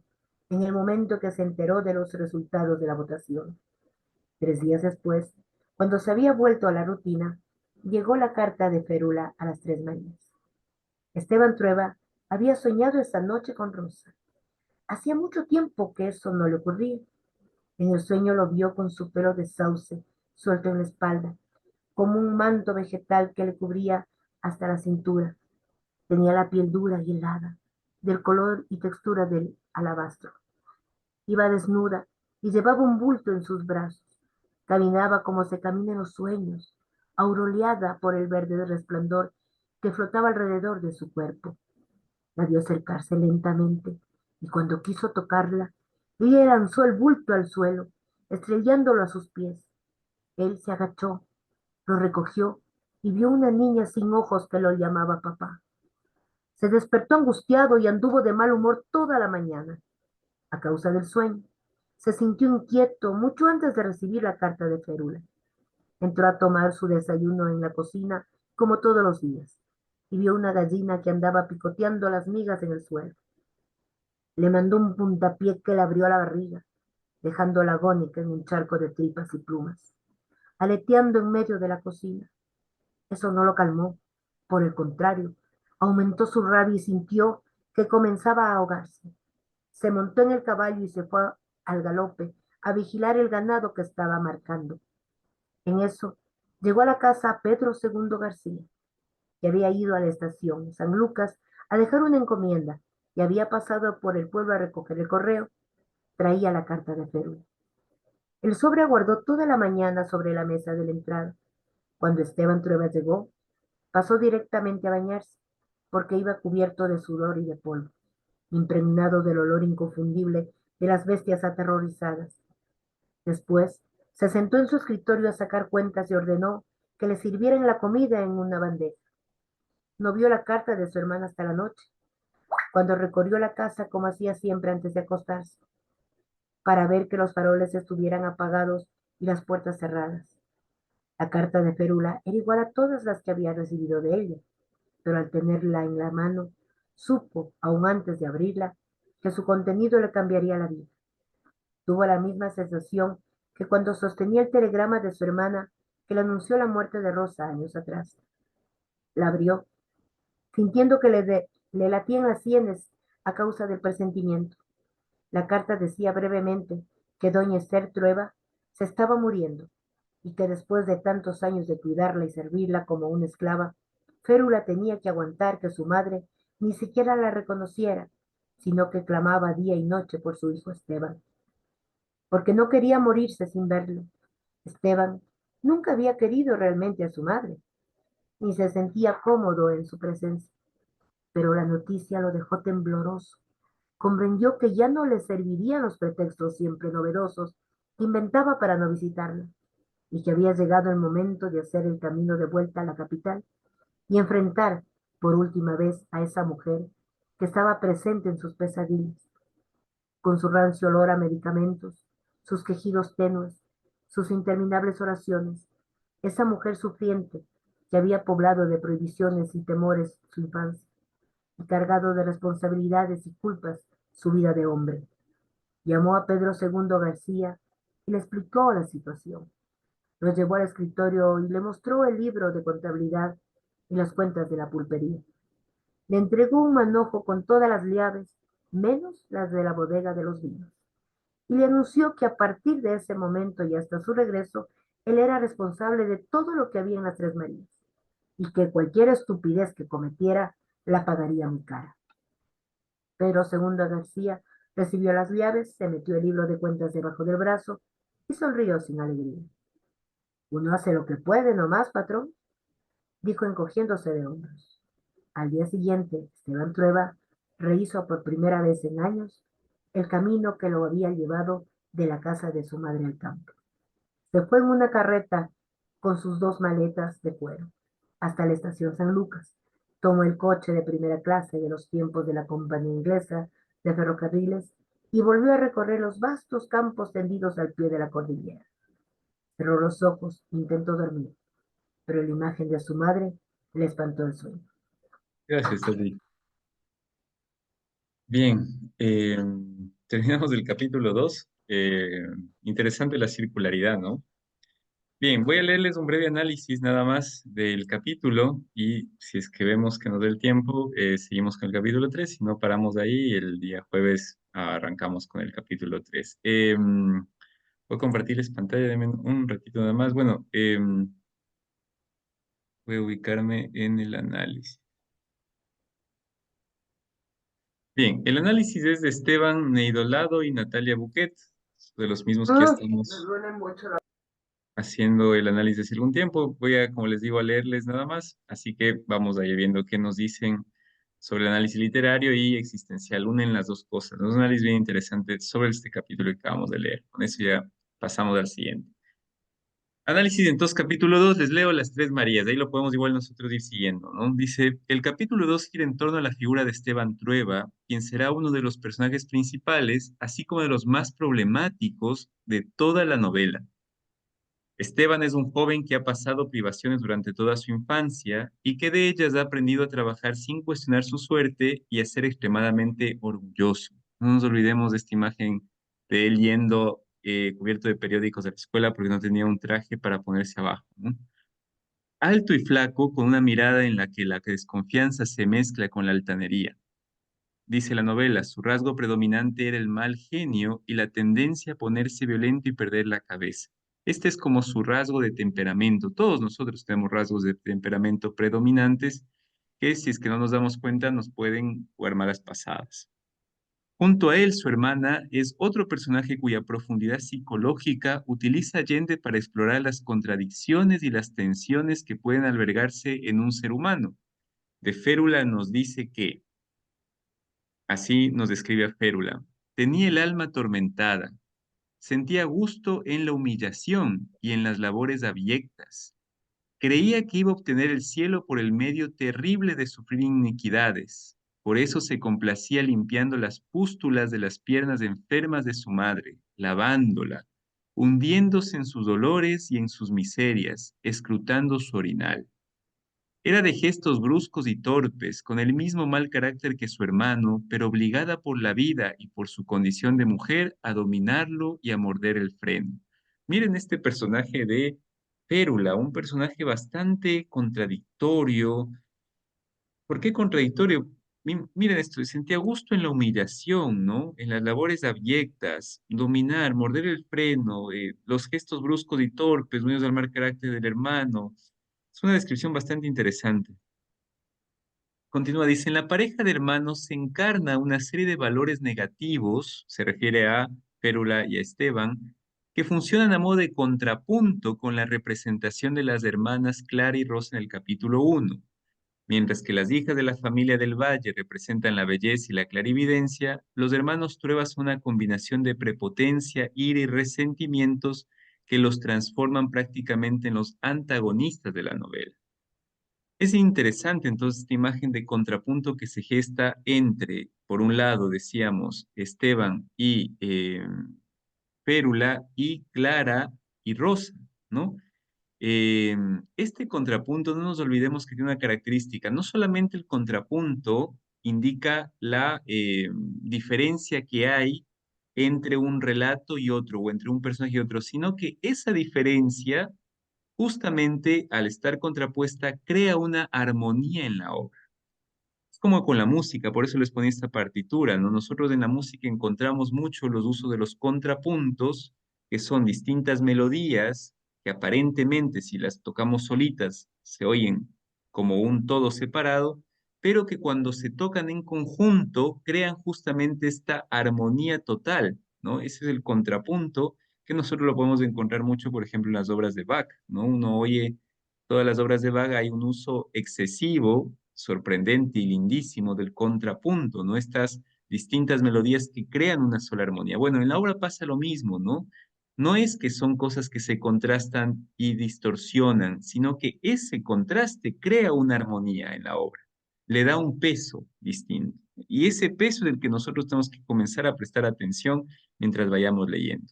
en el momento que se enteró de los resultados de la votación. 3 días después, cuando se había vuelto a la rutina, llegó la carta de férula a las 3 Marías. Esteban Trueba había soñado esa noche con Rosa. Hacía mucho tiempo que eso no le ocurría. En el sueño lo vio con su pelo de sauce suelto en la espalda, como un manto vegetal que le cubría hasta la cintura. Tenía la piel dura y helada, del color y textura del alabastro. Iba desnuda y llevaba un bulto en sus brazos. Caminaba como se camina en los sueños, aureolada por el verde resplandor que flotaba alrededor de su cuerpo. La vio acercarse lentamente y cuando quiso tocarla, ella lanzó el bulto al suelo, estrellándolo a sus pies. Él se agachó, lo recogió y vio una niña sin ojos que lo llamaba papá. Se despertó angustiado y anduvo de mal humor toda la mañana, a causa del sueño. Se sintió inquieto mucho antes de recibir la carta de Férula. Entró a tomar su desayuno en la cocina, como todos los días, y vio una gallina que andaba picoteando las migas en el suelo. Le mandó un puntapié que le abrió la barriga, dejando la agónica en un charco de tripas y plumas, aleteando en medio de la cocina. Eso no lo calmó, por el contrario, aumentó su rabia y sintió que comenzaba a ahogarse. Se montó en el caballo y se fue al galope a vigilar el ganado que estaba marcando. En eso llegó a la casa Pedro II García, que había ido a la estación San Lucas a dejar una encomienda y había pasado por el pueblo a recoger el correo. Traía la carta de Perú. El sobre aguardó toda la mañana sobre la mesa de la entrada. Cuando Esteban Trueba llegó, pasó directamente a bañarse, porque iba cubierto de sudor y de polvo, impregnado del olor inconfundible de las bestias aterrorizadas. Después, se sentó en su escritorio a sacar cuentas y ordenó que le sirvieran la comida en una bandeja. No vio la carta de su hermana hasta la noche, cuando recorrió la casa como hacía siempre antes de acostarse, para ver que los faroles estuvieran apagados y las puertas cerradas. La carta de Férula era igual a todas las que había recibido de ella, pero al tenerla en la mano, supo, aún antes de abrirla, que su contenido le cambiaría la vida. Tuvo la misma sensación que cuando sostenía el telegrama de su hermana que le anunció la muerte de Rosa años atrás. La abrió, sintiendo que le latían las sienes a causa del presentimiento. La carta decía brevemente que doña Esther Trueba se estaba muriendo y que después de tantos años de cuidarla y servirla como una esclava, Férula tenía que aguantar que su madre ni siquiera la reconociera, sino que clamaba día y noche por su hijo Esteban, porque no quería morirse sin verlo. Esteban nunca había querido realmente a su madre, ni se sentía cómodo en su presencia, pero la noticia lo dejó tembloroso. Comprendió que ya no le servirían los pretextos siempre novedosos que inventaba para no visitarla, y que había llegado el momento de hacer el camino de vuelta a la capital y enfrentar por última vez a esa mujer que estaba presente en sus pesadillas, con su rancio olor a medicamentos, sus quejidos tenues, sus interminables oraciones, esa mujer sufriente que había poblado de prohibiciones y temores su infancia y cargado de responsabilidades y culpas su vida de hombre. Llamó a Pedro II García y le explicó la situación. Lo llevó al escritorio y le mostró el libro de contabilidad y las cuentas de la pulpería. Le entregó un manojo con todas las llaves, menos las de la bodega de los vinos, y le anunció que a partir de ese momento y hasta su regreso, él era responsable de todo lo que había en las Tres Marías, y que cualquier estupidez que cometiera la pagaría muy cara. Pedro II García recibió las llaves, se metió el libro de cuentas debajo del brazo y sonrió sin alegría. Uno hace lo que puede, no más, patrón, dijo encogiéndose de hombros. Al día siguiente, Esteban Trueba rehizo por primera vez en años el camino que lo había llevado de la casa de su madre al campo. Se fue en una carreta con sus dos maletas de cuero hasta la estación San Lucas. Tomó el coche de primera clase de los tiempos de la Compañía Inglesa de Ferrocarriles y volvió a recorrer los vastos campos tendidos al pie de la cordillera. Cerró los ojos, intentó dormir, pero la imagen de su madre le espantó el sueño. Gracias, Tati. Bien, terminamos el capítulo 2. Interesante la circularidad, ¿no? Bien, voy a leerles un breve análisis nada más del capítulo y si es que vemos que nos da el tiempo, seguimos con el capítulo 3. Si no paramos de ahí, el día jueves arrancamos con el capítulo 3. Voy a compartirles pantalla de un ratito nada más. Bueno, voy a ubicarme en el análisis. Bien, el análisis es de Esteban Neidolado y Natalia Buquet, de los mismos que ya Me estamos duele mucho haciendo el análisis hace algún tiempo. Voy a, como les digo, a leerles nada más, así que vamos a ir viendo qué nos dicen sobre el análisis literario y existencial. Unen las dos cosas. Es un análisis bien interesante sobre este capítulo que acabamos de leer. Con eso ya pasamos al siguiente. Análisis, entonces, capítulo 2 les leo las tres Marías, de ahí lo podemos igual nosotros ir siguiendo, ¿no? Dice, el capítulo 2 gira en torno a la figura de Esteban Trueba, quien será uno de los personajes principales, así como de los más problemáticos de toda la novela. Esteban es un joven que ha pasado privaciones durante toda su infancia y que de ellas ha aprendido a trabajar sin cuestionar su suerte y a ser extremadamente orgulloso. No nos olvidemos de esta imagen de él yendo cubierto de periódicos a la escuela porque no tenía un traje para ponerse abajo, ¿no? Alto y flaco, con una mirada en la que la desconfianza se mezcla con la altanería. Dice la novela, su rasgo predominante era el mal genio y la tendencia a ponerse violento y perder la cabeza. Este es como su rasgo de temperamento. Todos nosotros tenemos rasgos de temperamento predominantes que si es que no nos damos cuenta nos pueden jugar malas pasadas. Junto a él, su hermana es otro personaje cuya profundidad psicológica utiliza Allende para explorar las contradicciones y las tensiones que pueden albergarse en un ser humano. De Férula nos dice que así nos describe a Férula. Tenía el alma atormentada, sentía gusto en la humillación y en las labores abyectas. Creía que iba a obtener el cielo por el medio terrible de sufrir iniquidades. Por eso se complacía limpiando las pústulas de las piernas enfermas de su madre, lavándola, hundiéndose en sus dolores y en sus miserias, escrutando su orinal. Era de gestos bruscos y torpes, con el mismo mal carácter que su hermano, pero obligada por la vida y por su condición de mujer a dominarlo y a morder el freno. Miren este personaje de Férula, un personaje bastante contradictorio. ¿Por qué contradictorio? Miren esto, sentía gusto en la humillación, ¿no? En las labores abyectas, dominar, morder el freno, los gestos bruscos y torpes, unidos al mal carácter del hermano. Es una descripción bastante interesante. Continúa, dice, en la pareja de hermanos se encarna una serie de valores negativos, se refiere a Férula y a Esteban, que funcionan a modo de contrapunto con la representación de las hermanas Clara y Rosa en el capítulo 1. Mientras que las hijas de la familia del Valle representan la belleza y la clarividencia, los hermanos Trueba son una combinación de prepotencia, ira y resentimientos que los transforman prácticamente en los antagonistas de la novela. Es interesante entonces esta imagen de contrapunto que se gesta entre, por un lado, decíamos, Esteban y Férula y Clara y Rosa, ¿no? Este contrapunto, no nos olvidemos que tiene una característica, no solamente el contrapunto indica la diferencia que hay entre un relato y otro, o entre un personaje y otro, sino que esa diferencia justamente al estar contrapuesta, crea una armonía en la obra. Es como con la música, por eso les ponía esta partitura, ¿no? Nosotros en la música encontramos mucho los usos de los contrapuntos, que son distintas melodías que aparentemente si las tocamos solitas se oyen como un todo separado, pero que cuando se tocan en conjunto crean justamente esta armonía total, ¿no? Ese es el contrapunto que nosotros lo podemos encontrar mucho, por ejemplo, en las obras de Bach, ¿no? Uno oye todas las obras de Bach, hay un uso excesivo, sorprendente y lindísimo del contrapunto, ¿no? Estas distintas melodías que crean una sola armonía. Bueno, en la obra pasa lo mismo, ¿no? No es que son cosas que se contrastan y distorsionan, sino que ese contraste crea una armonía en la obra, le da un peso distinto. Y ese peso es el que nosotros tenemos que comenzar a prestar atención mientras vayamos leyendo.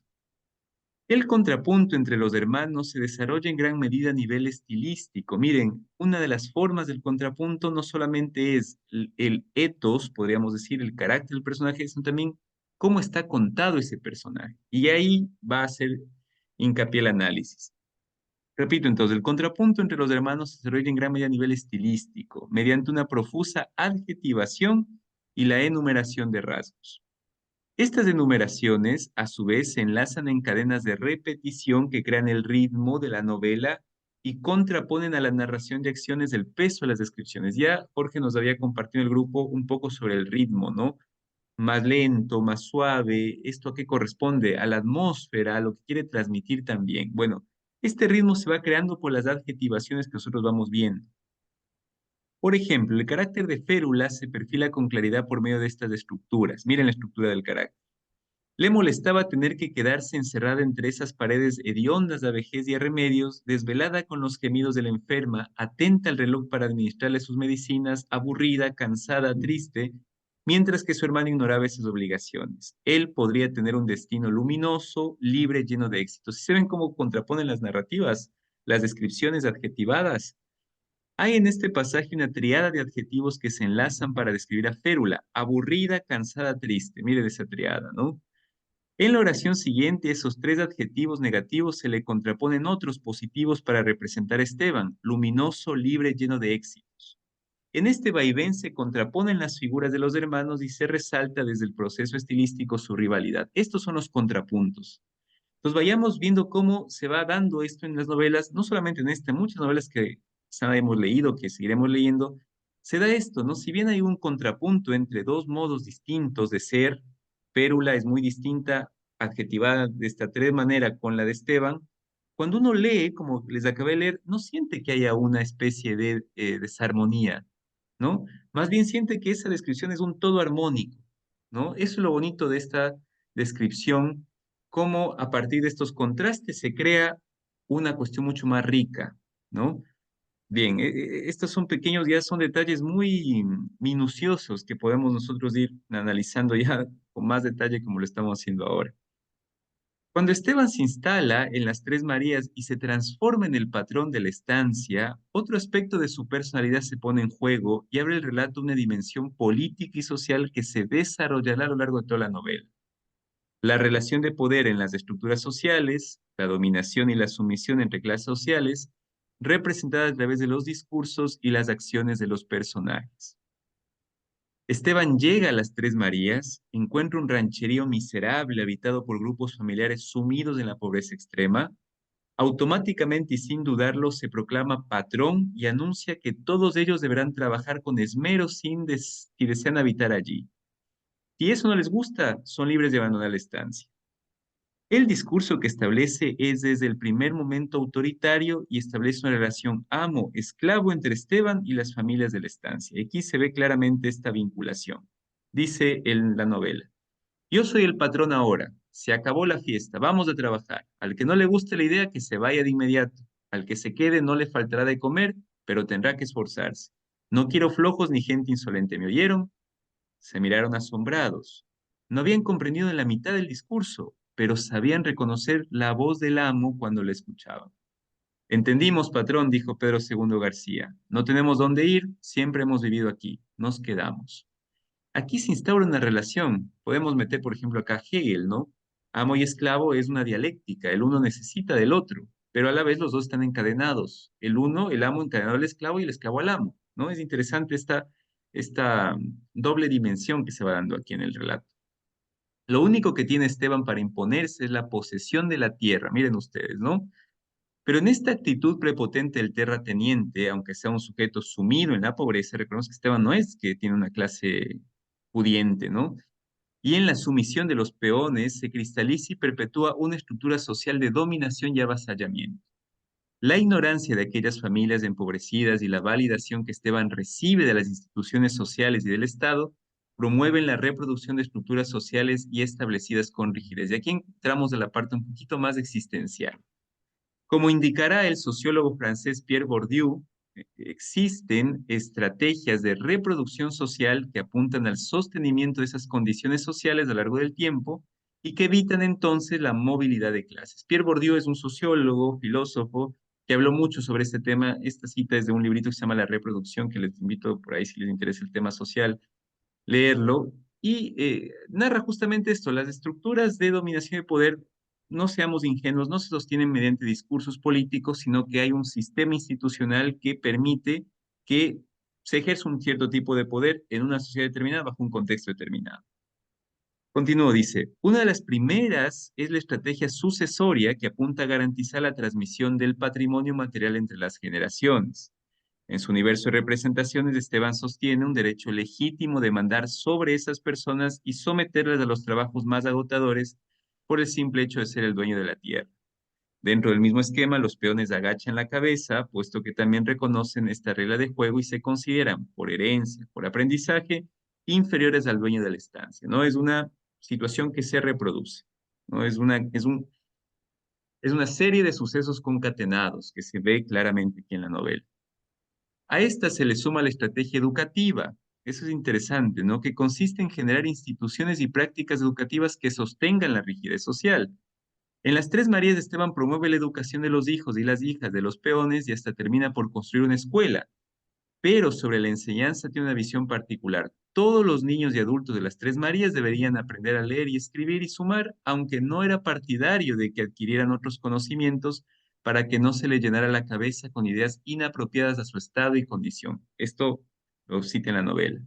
El contrapunto entre los hermanos se desarrolla en gran medida a nivel estilístico. Miren, una de las formas del contrapunto no solamente es el ethos, podríamos decir, el carácter del personaje, sino también cómo está contado ese personaje. Y ahí va a hacer hincapié el análisis. Repito entonces, el contrapunto entre los hermanos se desarrolla en gran medida a nivel estilístico, mediante una profusa adjetivación y la enumeración de rasgos. Estas enumeraciones, a su vez, se enlazan en cadenas de repetición que crean el ritmo de la novela y contraponen a la narración de acciones del peso de las descripciones. Ya Jorge nos había compartido en el grupo un poco sobre el ritmo, ¿no? más lento, más suave. ¿Esto a qué corresponde? A la atmósfera, a lo que quiere transmitir también. Bueno, este ritmo se va creando por las adjetivaciones que nosotros vamos viendo. Por ejemplo, el carácter de férula se perfila con claridad por medio de estas estructuras. Miren la estructura del carácter. Le molestaba tener que quedarse encerrada entre esas paredes hediondas de vejez y a remedios, desvelada con los gemidos de la enferma, atenta al reloj para administrarle sus medicinas, aburrida, cansada, triste, mientras que su hermano ignoraba esas obligaciones. Él podría tener un destino luminoso, libre, lleno de éxitos. ¿Sí se ven cómo contraponen las narrativas, las descripciones adjetivadas? Hay en este pasaje una triada de adjetivos que se enlazan para describir a Férula, aburrida, cansada, triste. Mire esa triada, ¿no? En la oración siguiente, esos tres adjetivos negativos se le contraponen otros positivos para representar a Esteban, luminoso, libre, lleno de éxitos. En este vaivén se contraponen las figuras de los hermanos y se resalta desde el proceso estilístico su rivalidad. Estos son los contrapuntos. Entonces vayamos viendo cómo se va dando esto en las novelas, no solamente en esta, muchas novelas que quizá hemos leído, que seguiremos leyendo, se da esto, ¿no? Si bien hay un contrapunto entre dos modos distintos de ser, Pérula es muy distinta, adjetivada de esta tres manera con la de Esteban, cuando uno lee, como les acabé de leer, no siente que haya una especie de desarmonía, ¿no? Más bien siente que esa descripción es un todo armónico, ¿no? Eso es lo bonito de esta descripción, cómo a partir de estos contrastes se crea una cuestión mucho más rica, ¿no? Bien, estos son pequeños, ya son detalles muy minuciosos que podemos nosotros ir analizando ya con más detalle como lo estamos haciendo ahora. Cuando Esteban se instala en las Tres Marías y se transforma en el patrón de la estancia, otro aspecto de su personalidad se pone en juego y abre el relato una dimensión política y social que se desarrollará a lo largo de toda la novela. La relación de poder en las estructuras sociales, la dominación y la sumisión entre clases sociales, representadas a través de los discursos y las acciones de los personajes. Esteban llega a las Tres Marías, encuentra un rancherío miserable habitado por grupos familiares sumidos en la pobreza extrema. Automáticamente y sin dudarlo se proclama patrón y anuncia que todos ellos deberán trabajar con esmero si desean habitar allí. Si eso no les gusta, son libres de abandonar la estancia. El discurso que establece es desde el primer momento autoritario y establece una relación amo-esclavo entre Esteban y las familias de la estancia. Aquí se ve claramente esta vinculación. Dice en la novela, yo soy el patrón ahora, se acabó la fiesta, vamos a trabajar. Al que no le guste la idea, que se vaya de inmediato. Al que se quede no le faltará de comer, pero tendrá que esforzarse. No quiero flojos ni gente insolente, ¿me oyeron? Se miraron asombrados. No habían comprendido en la mitad del discurso, pero sabían reconocer la voz del amo cuando la escuchaban. Entendimos, patrón, dijo Pedro II García. No tenemos dónde ir, siempre hemos vivido aquí. Nos quedamos. Aquí se instaura una relación. Podemos meter, por ejemplo, acá Hegel, ¿no? Amo y esclavo es una dialéctica. El uno necesita del otro, pero a la vez los dos están encadenados. El uno, el amo encadenado al esclavo y el esclavo al amo, ¿no? Es interesante esta doble dimensión que se va dando aquí en el relato. Lo único que tiene Esteban para imponerse es la posesión de la tierra, miren ustedes, ¿no? Pero en esta actitud prepotente del terrateniente, aunque sea un sujeto sumido en la pobreza, reconoce que Esteban no es que tiene una clase pudiente, ¿no? Y en la sumisión de los peones se cristaliza y perpetúa una estructura social de dominación y avasallamiento. La ignorancia de aquellas familias empobrecidas y la validación que Esteban recibe de las instituciones sociales y del Estado promueven la reproducción de estructuras sociales y establecidas con rigidez. Y aquí entramos a la parte un poquito más existencial. Como indicará el sociólogo francés Pierre Bourdieu, existen estrategias de reproducción social que apuntan al sostenimiento de esas condiciones sociales a lo largo del tiempo y que evitan entonces la movilidad de clases. Pierre Bourdieu es un sociólogo, filósofo, que habló mucho sobre este tema. Esta cita es de un librito que se llama La reproducción, que les invito por ahí si les interesa el tema social, leerlo, y narra justamente esto, las estructuras de dominación y poder, no seamos ingenuos, no se sostienen mediante discursos políticos, sino que hay un sistema institucional que permite que se ejerza un cierto tipo de poder en una sociedad determinada bajo un contexto determinado. Continúo, dice, una de las primeras es la estrategia sucesoria que apunta a garantizar la transmisión del patrimonio material entre las generaciones. En su universo de representaciones, Esteban sostiene un derecho legítimo de mandar sobre esas personas y someterlas a los trabajos más agotadores por el simple hecho de ser el dueño de la tierra. Dentro del mismo esquema, los peones agachan la cabeza, puesto que también reconocen esta regla de juego y se consideran, por herencia, por aprendizaje, inferiores al dueño de la estancia, ¿no? Es una situación que se reproduce, ¿no? Es una serie de sucesos concatenados que se ve claramente aquí en la novela. A esta se le suma la estrategia educativa. Eso es interesante, ¿no? Que consiste en generar instituciones y prácticas educativas que sostengan la rigidez social. En las Tres Marías, Esteban promueve la educación de los hijos y las hijas de los peones y hasta termina por construir una escuela, pero sobre la enseñanza tiene una visión particular. Todos los niños y adultos de las Tres Marías deberían aprender a leer y escribir y sumar, aunque no era partidario de que adquirieran otros conocimientos para que no se le llenara la cabeza con ideas inapropiadas a su estado y condición. Esto lo cita en la novela.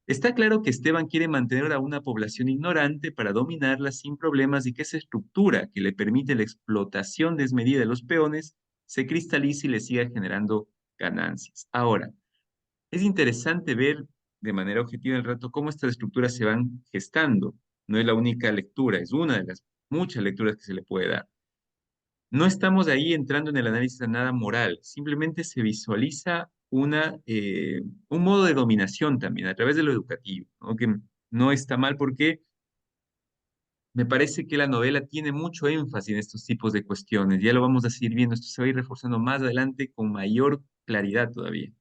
Está claro que Esteban quiere mantener a una población ignorante para dominarla sin problemas y que esa estructura que le permite la explotación desmedida de los peones se cristalice y le siga generando ganancias. Ahora, es interesante ver de manera objetiva el rato cómo estas estructuras se van gestando. No es la única lectura, es una de las muchas lecturas que se le puede dar. No estamos ahí entrando en el análisis de nada moral, simplemente se visualiza un modo de dominación también a través de lo educativo, ¿no? Que no está mal porque me parece que la novela tiene mucho énfasis en estos tipos de cuestiones. Ya lo vamos a seguir viendo, esto se va a ir reforzando más adelante con mayor claridad todavía.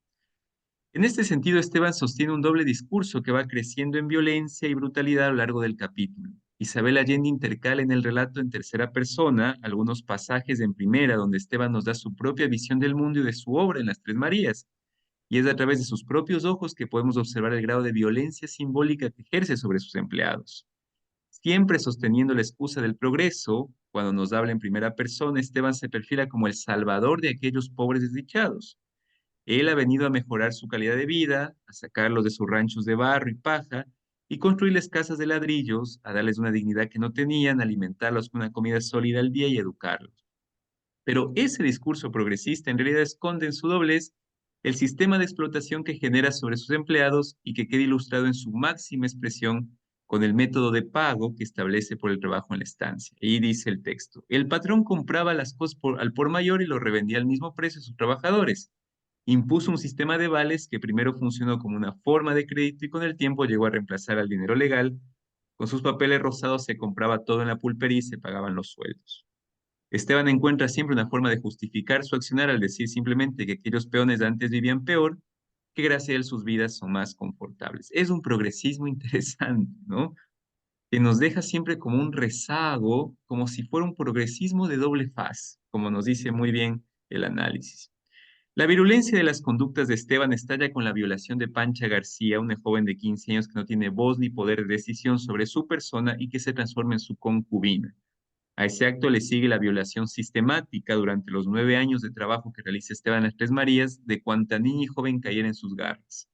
En este sentido, Esteban sostiene un doble discurso que va creciendo en violencia y brutalidad a lo largo del capítulo. Isabel Allende intercala en el relato en tercera persona algunos pasajes en primera, donde Esteban nos da su propia visión del mundo y de su obra en las Tres Marías, y es a través de sus propios ojos que podemos observar el grado de violencia simbólica que ejerce sobre sus empleados. Siempre sosteniendo la excusa del progreso, cuando nos habla en primera persona, Esteban se perfila como el salvador de aquellos pobres desdichados. Él ha venido a mejorar su calidad de vida, a sacarlos de sus ranchos de barro y paja y construirles casas de ladrillos, a darles una dignidad que no tenían, alimentarlos con una comida sólida al día y educarlos. Pero ese discurso progresista en realidad esconde en su doblez el sistema de explotación que genera sobre sus empleados y que queda ilustrado en su máxima expresión con el método de pago que establece por el trabajo en la estancia. Y dice el texto, el patrón compraba las cosas al por mayor y lo revendía al mismo precio a sus trabajadores. Impuso un sistema de vales que primero funcionó como una forma de crédito y con el tiempo llegó a reemplazar al dinero legal. Con sus papeles rosados se compraba todo en la pulpería y se pagaban los sueldos. Esteban encuentra siempre una forma de justificar su accionar al decir simplemente que aquellos peones antes vivían peor, que gracias a él sus vidas son más confortables. Es un progresismo interesante, ¿no? Que nos deja siempre como un rezago, como si fuera un progresismo de doble faz, como nos dice muy bien el análisis. La virulencia de las conductas de Esteban estalla con la violación de Pancha García, una joven de 15 años que no tiene voz ni poder de decisión sobre su persona y que se transforma en su concubina. A ese acto le sigue la violación sistemática durante los 9 años de trabajo que realiza Esteban en las Tres Marías de cuanta niña y joven cayera en sus garras.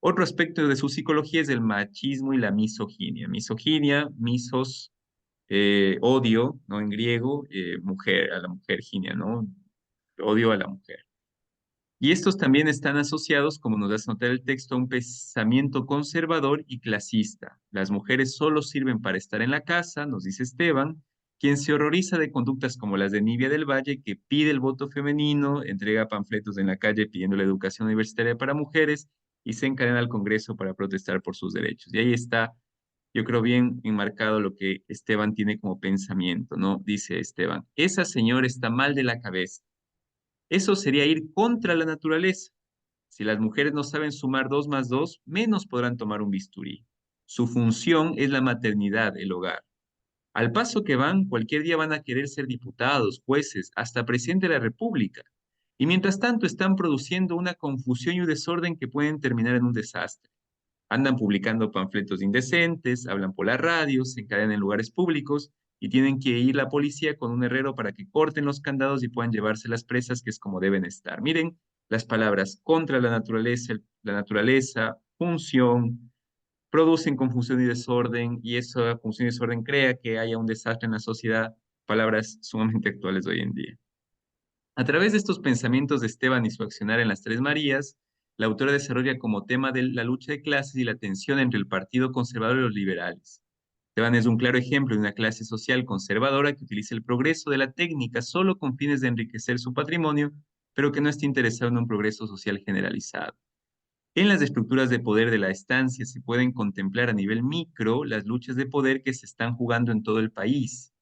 Otro aspecto de su psicología es el machismo y la misoginia. Misoginia, misos, odio, ¿no? En griego, mujer, a la mujer, ginia, ¿no? Odio a la mujer. Y estos también están asociados, como nos hace notar el texto, a un pensamiento conservador y clasista. Las mujeres solo sirven para estar en la casa, nos dice Esteban, quien se horroriza de conductas como las de Nibia del Valle, que pide el voto femenino, entrega panfletos en la calle pidiendo la educación universitaria para mujeres y se encadena al Congreso para protestar por sus derechos. Y ahí está, yo creo, bien enmarcado lo que Esteban tiene como pensamiento, ¿no? Dice Esteban, esa señora está mal de la cabeza. Eso sería ir contra la naturaleza. Si las mujeres no saben sumar dos más dos, menos podrán tomar un bisturí. Su función es la maternidad, el hogar. Al paso que van, cualquier día van a querer ser diputados, jueces, hasta presidente de la República. Y mientras tanto están produciendo una confusión y un desorden que pueden terminar en un desastre. Andan publicando panfletos indecentes, hablan por la radio, se encadenan en lugares públicos y tienen que ir la policía con un herrero para que corten los candados y puedan llevarse las presas, que es como deben estar. Miren las palabras contra la naturaleza, función, producen confusión y desorden, y esa confusión y desorden crea que haya un desastre en la sociedad, palabras sumamente actuales de hoy en día. A través de estos pensamientos de Esteban y su accionar en las Tres Marías, la autora desarrolla como tema de la lucha de clases y la tensión entre el Partido Conservador y los liberales. Esteban es un claro ejemplo de una clase social conservadora que utiliza el progreso de la técnica solo con fines de enriquecer su patrimonio, pero que no está interesado en un progreso social generalizado. En las estructuras de poder de la estancia se pueden contemplar a nivel micro las luchas de poder que se están jugando en todo el país.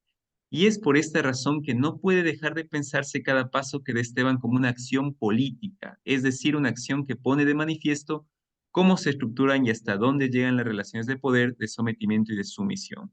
Y es por esta razón que no puede dejar de pensarse cada paso que da Esteban como una acción política, es decir, una acción que pone de manifiesto cómo se estructuran y hasta dónde llegan las relaciones de poder, de sometimiento y de sumisión.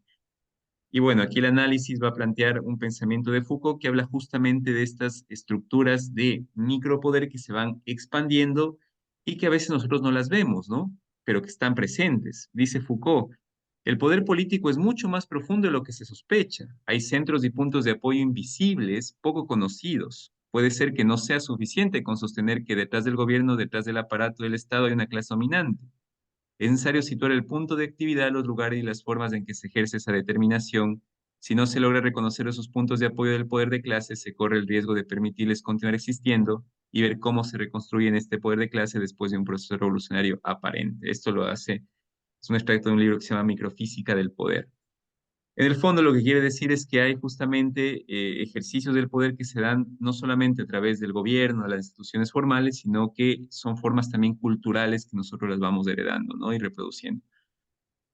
Y bueno, aquí el análisis va a plantear un pensamiento de Foucault que habla justamente de estas estructuras de micropoder que se van expandiendo y que a veces nosotros no las vemos, ¿no? Pero que están presentes. Dice Foucault, el poder político es mucho más profundo de lo que se sospecha. Hay centros y puntos de apoyo invisibles, poco conocidos. Puede ser que no sea suficiente con sostener que detrás del gobierno, detrás del aparato del Estado hay una clase dominante. Es necesario situar el punto de actividad, los lugares y las formas en que se ejerce esa determinación. Si no se logra reconocer esos puntos de apoyo del poder de clase, se corre el riesgo de permitirles continuar existiendo y ver cómo se reconstruye este poder de clase después de un proceso revolucionario aparente. Esto lo hace, es un extracto de un libro que se llama Microfísica del Poder. En el fondo, lo que quiere decir es que hay justamente ejercicios del poder que se dan no solamente a través del gobierno, de las instituciones formales, sino que son formas también culturales que nosotros las vamos heredando, ¿no? Y reproduciendo.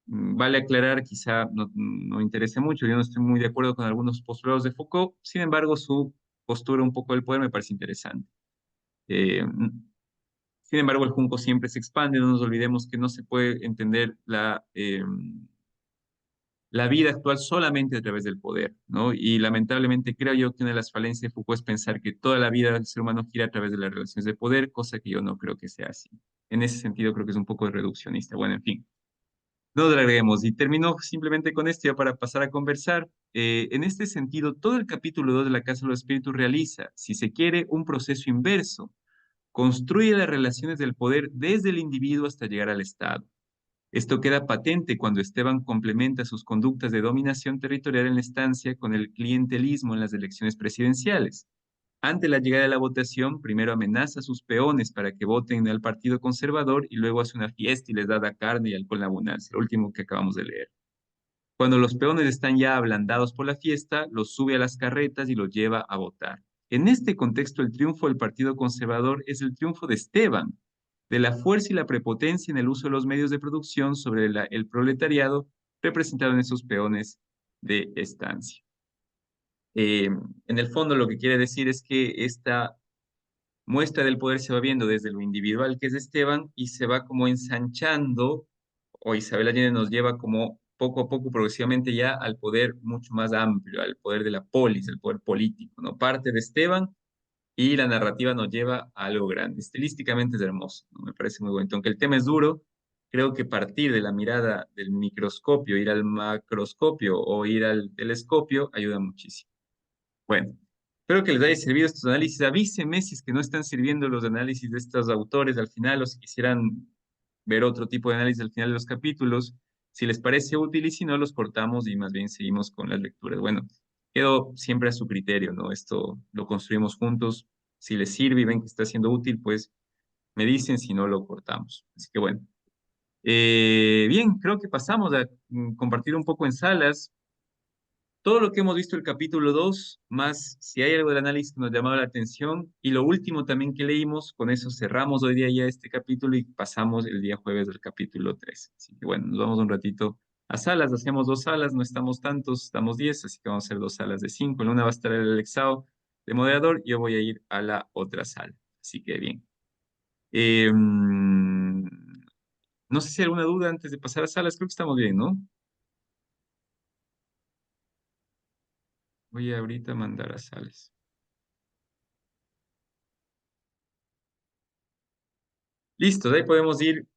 Vale aclarar, quizá no interese mucho, yo no estoy muy de acuerdo con algunos postulados de Foucault, sin embargo, su postura un poco del poder me parece interesante. Sin embargo, el junco siempre se expande, no nos olvidemos que no se puede entender la vida actual solamente a través del poder, ¿no? Y lamentablemente creo yo que una de las falencias de Foucault es pensar que toda la vida del ser humano gira a través de las relaciones de poder, cosa que yo no creo que sea así. En ese sentido creo que es un poco reduccionista. Bueno, en fin, no lo agreguemos. Y termino simplemente con esto ya para pasar a conversar. En este sentido, todo el capítulo 2 de la Casa de los Espíritus realiza, si se quiere, un proceso inverso. Construye las relaciones del poder desde el individuo hasta llegar al Estado. Esto queda patente cuando Esteban complementa sus conductas de dominación territorial en la estancia con el clientelismo en las elecciones presidenciales. Ante la llegada de la votación, primero amenaza a sus peones para que voten al Partido Conservador y luego hace una fiesta y les da carne y alcohol en abundancia, lo último que acabamos de leer. Cuando los peones están ya ablandados por la fiesta, los sube a las carretas y los lleva a votar. En este contexto, el triunfo del Partido Conservador es el triunfo de Esteban, de la fuerza y la prepotencia en el uso de los medios de producción sobre el proletariado representado en esos peones de estancia. En el fondo, lo que quiere decir es que esta muestra del poder se va viendo desde lo individual, que es Esteban, y se va como ensanchando, o Isabel Allende nos lleva como poco a poco, progresivamente ya al poder mucho más amplio, al poder de la polis, el poder político, ¿no? Parte de Esteban y la narrativa nos lleva a algo grande. Estilísticamente es hermoso, ¿no? Me parece muy bonito. Aunque el tema es duro, creo que partir de la mirada del microscopio, ir al macroscopio o ir al telescopio ayuda muchísimo. Bueno, espero que les haya servido estos análisis. Avísenme si es que no están sirviendo los análisis de estos autores al final o si quisieran ver otro tipo de análisis al final de los capítulos. Si les parece útil y si no, los cortamos y más bien seguimos con las lecturas. Bueno, quedo siempre a su criterio, ¿no? Esto lo construimos juntos. Si les sirve y ven que está siendo útil, pues me dicen, si no, lo cortamos. Así que bueno. Bien, creo que pasamos a compartir un poco en salas todo lo que hemos visto el capítulo 2 más si hay algo del análisis que nos llamaba la atención, y lo último también que leímos, con eso cerramos hoy día ya este capítulo y pasamos el día jueves del capítulo 3. Así que bueno, nos vamos un ratito a salas, hacemos dos salas, no estamos tantos, estamos 10, así que vamos a hacer dos salas de 5. En una va a estar el Alexao de moderador, yo voy a ir a la otra sala. Así que bien. No sé si hay alguna duda antes de pasar a salas, creo que estamos bien, ¿no? Voy a ahorita mandar a salas. Listo, de ahí podemos ir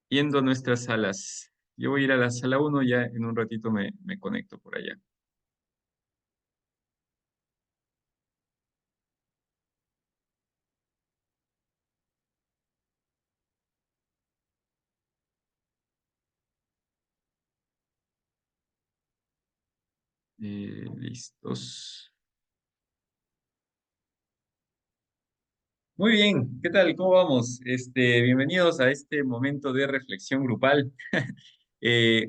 yendo a nuestras salas. Yo voy a ir a la sala uno, ya en un ratito me conecto por allá. Listos. Muy bien, ¿qué tal? ¿Cómo vamos? Bienvenidos a este momento de reflexión grupal.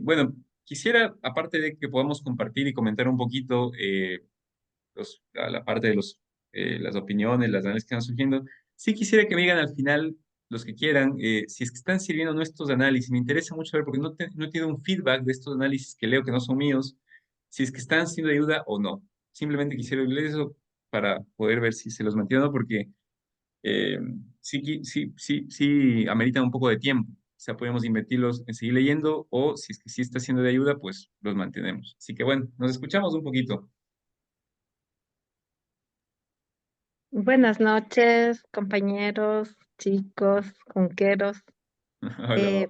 Bueno, quisiera, aparte de que podamos compartir y comentar un poquito a la parte de las opiniones, las análisis que van surgiendo, sí quisiera que me digan al final, los que quieran, si es que están sirviendo nuestros análisis. Me interesa mucho ver, porque no he tenido un feedback de estos análisis que leo que no son míos, si es que están siendo de ayuda o no. Simplemente quisiera leer eso para poder ver si se los mantiene o no, porque eh, sí ameritan un poco de tiempo. O sea, podemos invertirlos en seguir leyendo o si es que sí está siendo de ayuda, pues los mantenemos. Así que bueno, nos escuchamos un poquito. Buenas noches, compañeros, chicos, conqueros. Hola.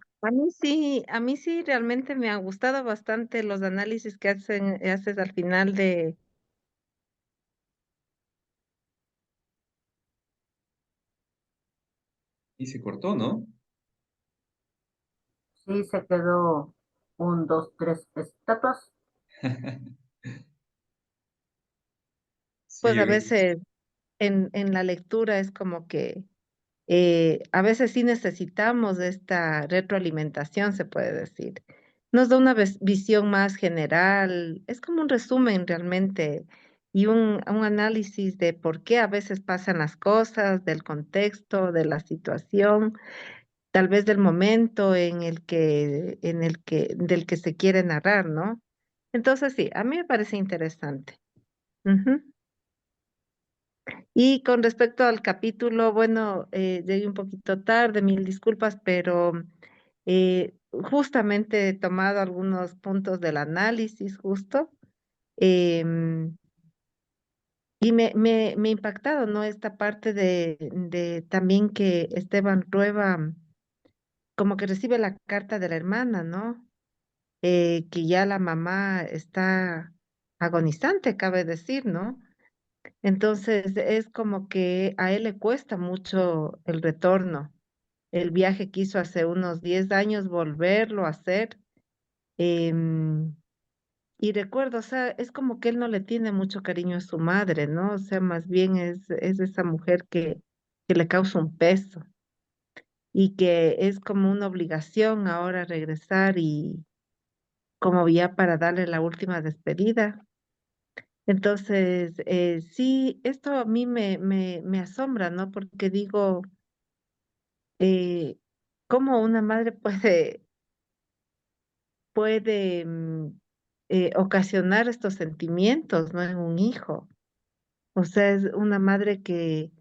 A mí sí realmente me ha gustado bastante los análisis que haces al final de. Y se cortó, ¿no? Sí, se quedó un, dos, tres estatuas. Sí, Pues yo a creo que veces en la lectura es como que a veces sí necesitamos de esta retroalimentación, se puede decir. Nos da una visión más general, es como un resumen realmente y un análisis de por qué a veces pasan las cosas, del contexto, de la situación, tal vez del momento del que se quiere narrar, ¿no? Entonces sí, a mí me parece interesante. Ujú. Y con respecto al capítulo, bueno, llegué un poquito tarde, mil disculpas, pero justamente he tomado algunos puntos del análisis justo, em, y me ha impactado, ¿no? Esta parte de también que Esteban Rueva como que recibe la carta de la hermana, ¿no? Que ya la mamá está agonizante, cabe decir, ¿no? Entonces es como que a él le cuesta mucho el retorno. El viaje que hizo hace unos 10 años, volverlo a hacer. em, y recuerdo, o sea, es como que él no le tiene mucho cariño a su madre, ¿no? O sea, más bien es esa mujer que le causa un peso y que es como una obligación ahora regresar y como ya para darle la última despedida. Entonces, sí, esto a mí me asombra, ¿no? Porque digo, ¿cómo una madre puede ocasionar estos sentimientos, ¿no? En un hijo. O sea, es una madre que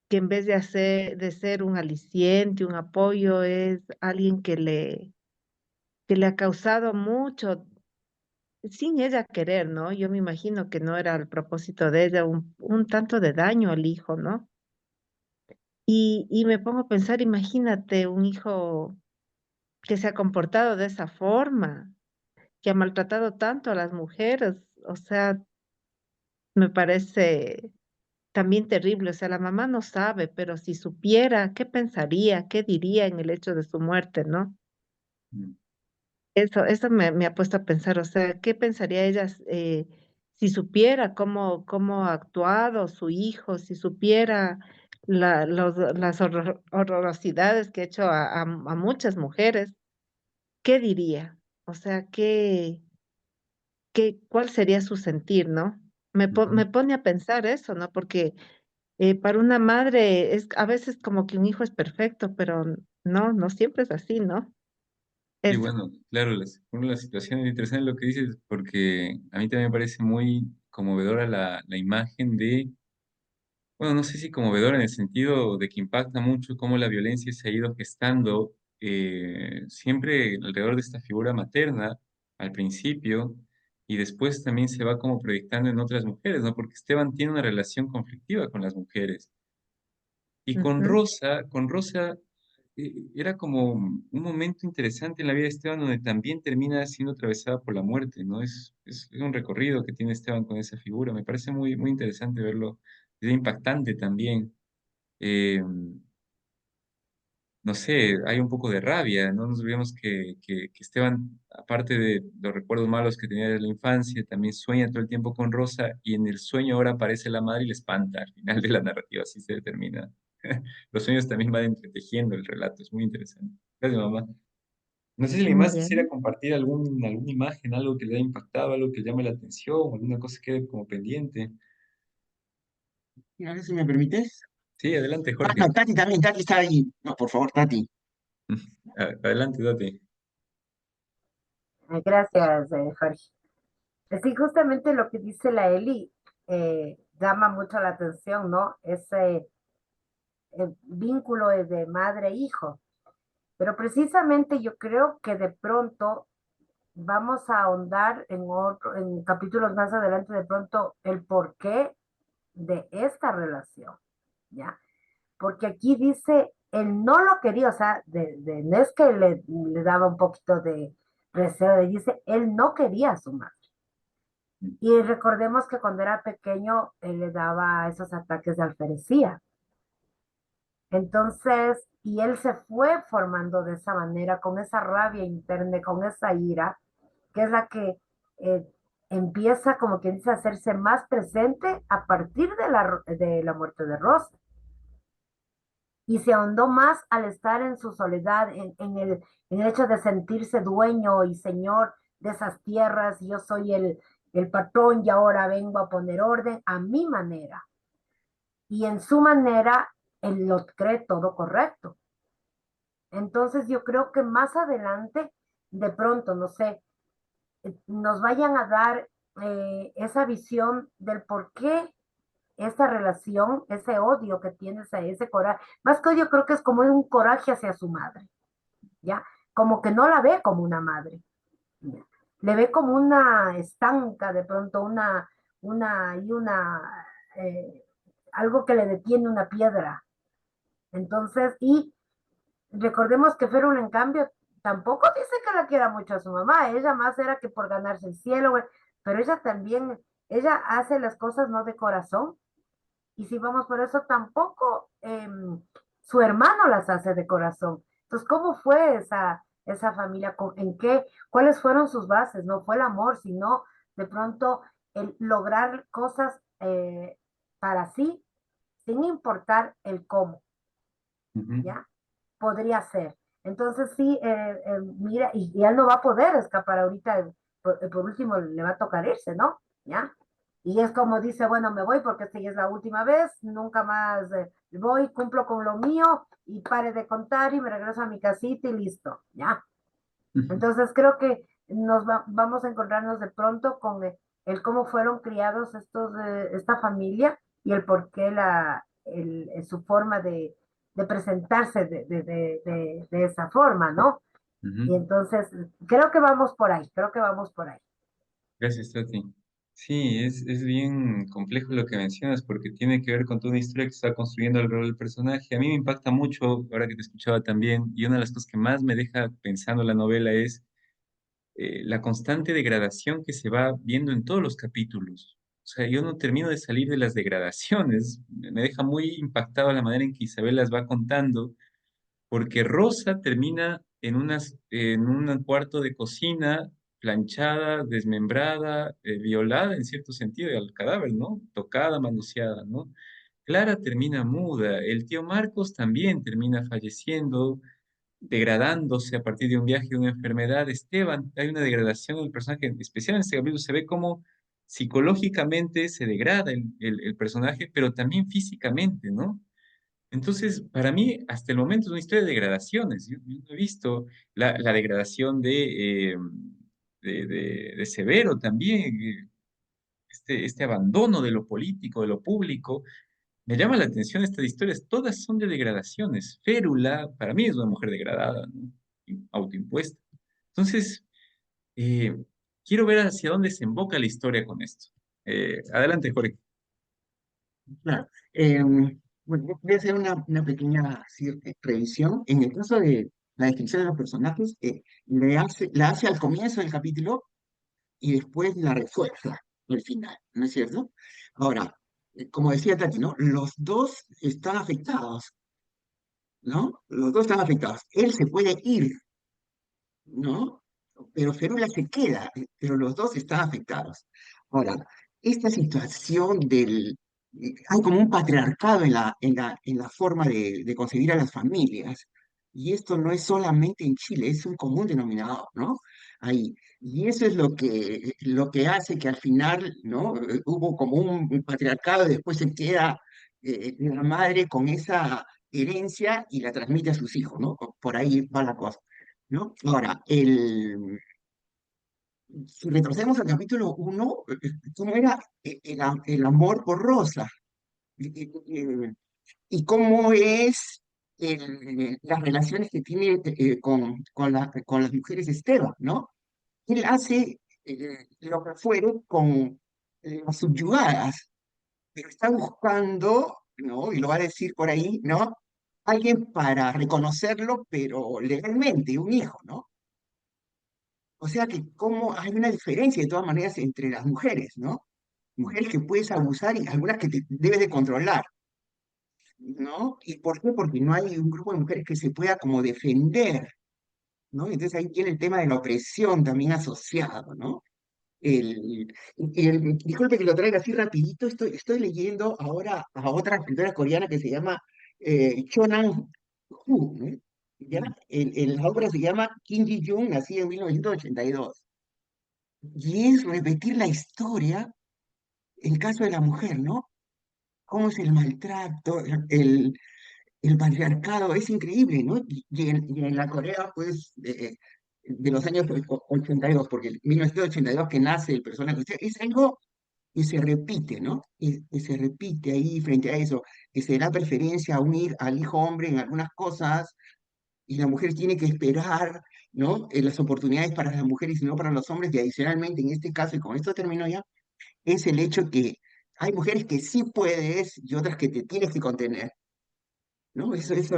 en vez de ser un aliciente, un apoyo, es alguien que le ha causado mucho, sin ella querer, ¿no? Yo me imagino que no era el propósito de ella, un tanto de daño al hijo, ¿no? Y me pongo a pensar, imagínate un hijo que se ha comportado de esa forma, que ha maltratado tanto a las mujeres, o sea, me parece también terrible, o sea, la mamá no sabe, pero si supiera, ¿qué pensaría, qué diría en el hecho de su muerte, ¿no? mm, Eso me ha puesto a pensar, o sea, ¿qué pensaría ella si supiera cómo ha actuado su hijo, si supiera las horrorosidades que ha hecho a muchas mujeres? ¿Qué diría? O sea, ¿cuál sería su sentir, no? ujú. Me pone a pensar eso, ¿no? Porque para una madre es a veces como que un hijo es perfecto, pero no siempre es así, ¿no? Sí, Eso. bueno, claro, bueno, la situación es interesante lo que dices, porque a mí también me parece muy conmovedora la imagen de, bueno, no sé si conmovedora en el sentido de que impacta mucho cómo la violencia se ha ido gestando siempre alrededor de esta figura materna al principio y después también se va como proyectando en otras mujeres, ¿no? Porque Esteban tiene una relación conflictiva con las mujeres. Y Ujú, Con Rosa era como un momento interesante en la vida de Esteban donde también termina siendo atravesada por la muerte, ¿no? Es un recorrido que tiene Esteban con esa figura. Me parece muy interesante verlo. Es impactante también. Eh, no sé, hay un poco de rabia, ¿no? Nos olvidemos que Esteban, aparte de los recuerdos malos que tenía de la infancia, también sueña todo el tiempo con Rosa y en el sueño ahora aparece la madre y le espanta al final de la narrativa, así se determina. Los sueños también van entretejiendo el relato, es muy interesante. Gracias, mamá. No sé si alguien Muy más quisiera bien. compartir alguna imagen, algo que le haya impactado, algo que llame la atención, alguna cosa que quede como pendiente. A ver si me permites. Sí, adelante, Ah, no, Jorge. Tati también, Tati está ahí. No, por favor, Tati. Adelante, date. Gracias, Jorge. Sí, justamente lo que dice la Eli llama mucho la atención, ¿no? Ese vínculo de madre e hijo. Pero precisamente yo creo que de pronto vamos a ahondar en capítulos más adelante, de pronto, el porqué de esta relación, ¿ya? Porque aquí dice, él no lo quería, o sea, no es que le daba un poquito de recelo, le dice, él no quería a su madre. Y recordemos que cuando era pequeño, él le daba esos ataques de alferecía. Entonces, y él se fue formando de esa manera, con esa rabia interna, con esa ira, que es la que eh, empieza, como quien dice, a hacerse más presente a partir de la muerte de Rosa. Y se ahondó más al estar en su soledad, en el hecho de sentirse dueño y señor de esas tierras. Yo soy el patrón y ahora vengo a poner orden a mi manera. Y en su manera, él lo cree todo correcto. Entonces yo creo que más adelante, de pronto, no sé, nos vayan a dar esa visión del por qué esa relación, ese odio que tienes a ese coraje, más que odio creo que es como un coraje hacia su madre, ¿ya? Como que no la ve como una madre, ¿ya? Le ve como una estanca, de pronto una, eh, algo que le detiene una piedra. Entonces, y recordemos que Ferul, en cambio, tampoco dice que la quiera mucho a su mamá, ella más era que por ganarse el cielo, güey, pero ella también, ella hace las cosas no de corazón, y si vamos por eso, tampoco su hermano las hace de corazón. Entonces, ¿cómo fue esa familia? ¿En qué? ¿Cuáles fueron sus bases? No fue el amor, sino de pronto el lograr cosas para sí, sin importar el cómo, Ujú, ¿ya? Podría ser. Entonces sí, mira, y él no va a poder escapar ahorita, por último le va a tocar irse, ¿no? ¿Ya? Y es como dice, bueno, me voy porque esta ya es la última vez, nunca más voy, cumplo con lo mío y pare de contar y me regreso a mi casita y listo, ¿ya? ujú, Entonces creo que vamos a encontrarnos de pronto con el cómo fueron criados esta familia y el por qué su forma de presentarse de esa forma, ¿no? Y ujú. entonces creo que vamos por ahí, creo que vamos por ahí. Gracias, Tati. Sí, es bien complejo lo que mencionas porque tiene que ver con toda una historia que está construyendo alrededor del personaje. A mí me impacta mucho, ahora que te escuchaba también, y una de las cosas que más me deja pensando la novela es la constante degradación que se va viendo en todos los capítulos. O sea, yo no termino de salir de las degradaciones. Me deja muy impactado la manera en que Isabel las va contando porque Rosa termina en un cuarto de cocina, planchada, desmembrada, violada en cierto sentido al cadáver, ¿no? Tocada, manoseada, ¿no? Clara termina muda, el tío Marcos también termina falleciendo, degradándose a partir de un viaje, de una enfermedad. Esteban, hay una degradación del personaje, especial en este capítulo, se ve cómo psicológicamente se degrada el personaje, pero también físicamente, ¿no? Entonces, para mí, hasta el momento es una historia de degradaciones. Yo no he visto la degradación de Severo también, este abandono de lo político, de lo público. Me llama la atención estas historias, todas son de degradaciones. Férula, para mí, es una mujer degradada, ¿no? Autoimpuesta. Entonces, eh, quiero ver hacia dónde se emboca la historia con esto. Adelante, Jorge. Claro. Bueno, voy a hacer una pequeña revisión. En el caso de la descripción de los personajes, la hace al comienzo del capítulo y después la refuerza al final, ¿no es cierto? Ahora, como decía Tati, ¿no? Los dos están afectados, ¿no? Los dos están afectados. Él se puede ir, ¿no? Pero Ferula se queda, pero los dos están afectados. Ahora, esta situación hay como un patriarcado en la forma de concebir a las familias. Y esto no es solamente en Chile, es un común denominador, ¿no? Ahí. Y eso es lo que hace que al final, ¿no? Hubo como un patriarcado y después se queda la madre con esa herencia y la transmite a sus hijos, ¿no? Por ahí va la cosa, ¿no? Ahora, si retrocedemos al capítulo 1, ¿cómo era el amor por Rosa? Y y cómo es las relaciones que tiene con las mujeres de Esteban, ¿no? Él hace lo que fuere con las subyugadas, pero está buscando, ¿no? Y lo va a decir por ahí, ¿no? Alguien para reconocerlo, pero legalmente, un hijo, ¿no? O sea que cómo hay una diferencia de todas maneras entre las mujeres, ¿no? Mujeres que puedes abusar y algunas que te debes de controlar. ¿No? ¿Y por qué? Porque no hay un grupo de mujeres que se pueda como defender, ¿no? Entonces ahí tiene el tema de la opresión también asociado, ¿no? Disculpe que lo traiga así rapidito, estoy leyendo ahora a otra escritora coreana que se llama Chonan Hu, ¿no? ¿Ya? La obra se llama Kim Ji-young, nací en 1982. Y es repetir la historia en caso de la mujer, ¿no? Cómo es el maltrato, el patriarcado es increíble, ¿no? Y en la Corea, pues, de los años 82, porque en 1982 que nace el personaje, o sea, es algo que se repite, ¿no? Y se repite ahí frente a eso, que se da preferencia a unir al hijo hombre en algunas cosas, y la mujer tiene que esperar, ¿no? Las oportunidades para las mujeres y no para los hombres, y adicionalmente, en este caso, y con esto termino ya, es el hecho que hay mujeres que sí puedes y otras que te tienes que contener. ¿No? Eso es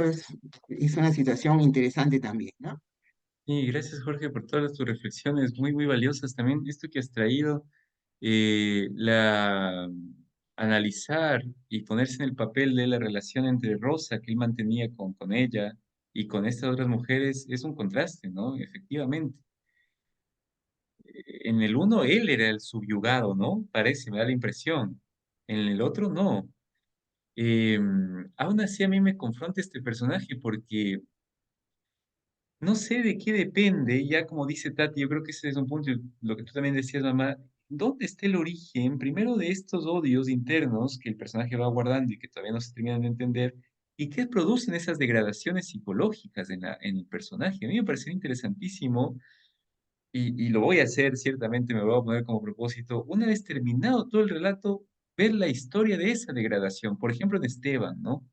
una situación interesante también, ¿no? Y gracias, Jorge, por todas tus reflexiones muy, muy valiosas. También esto que has traído, analizar y ponerse en el papel de la relación entre Rosa que él mantenía con ella y con estas otras mujeres es un contraste, ¿no? Efectivamente. En el uno él era el subyugado, ¿no? Parece, me da la impresión. En el otro no. Aún así a mí me confronta este personaje porque no sé de qué depende, ya como dice Tati, yo creo que ese es un punto, y lo que tú también decías, mamá, ¿dónde está el origen, primero, de estos odios internos que el personaje va guardando y que todavía no se terminan de entender, y qué producen esas degradaciones psicológicas en el personaje? A mí me pareció interesantísimo, y lo voy a hacer, ciertamente me voy a poner como propósito, una vez terminado todo el relato, ver la historia de esa degradación, por ejemplo, en Esteban, ¿no?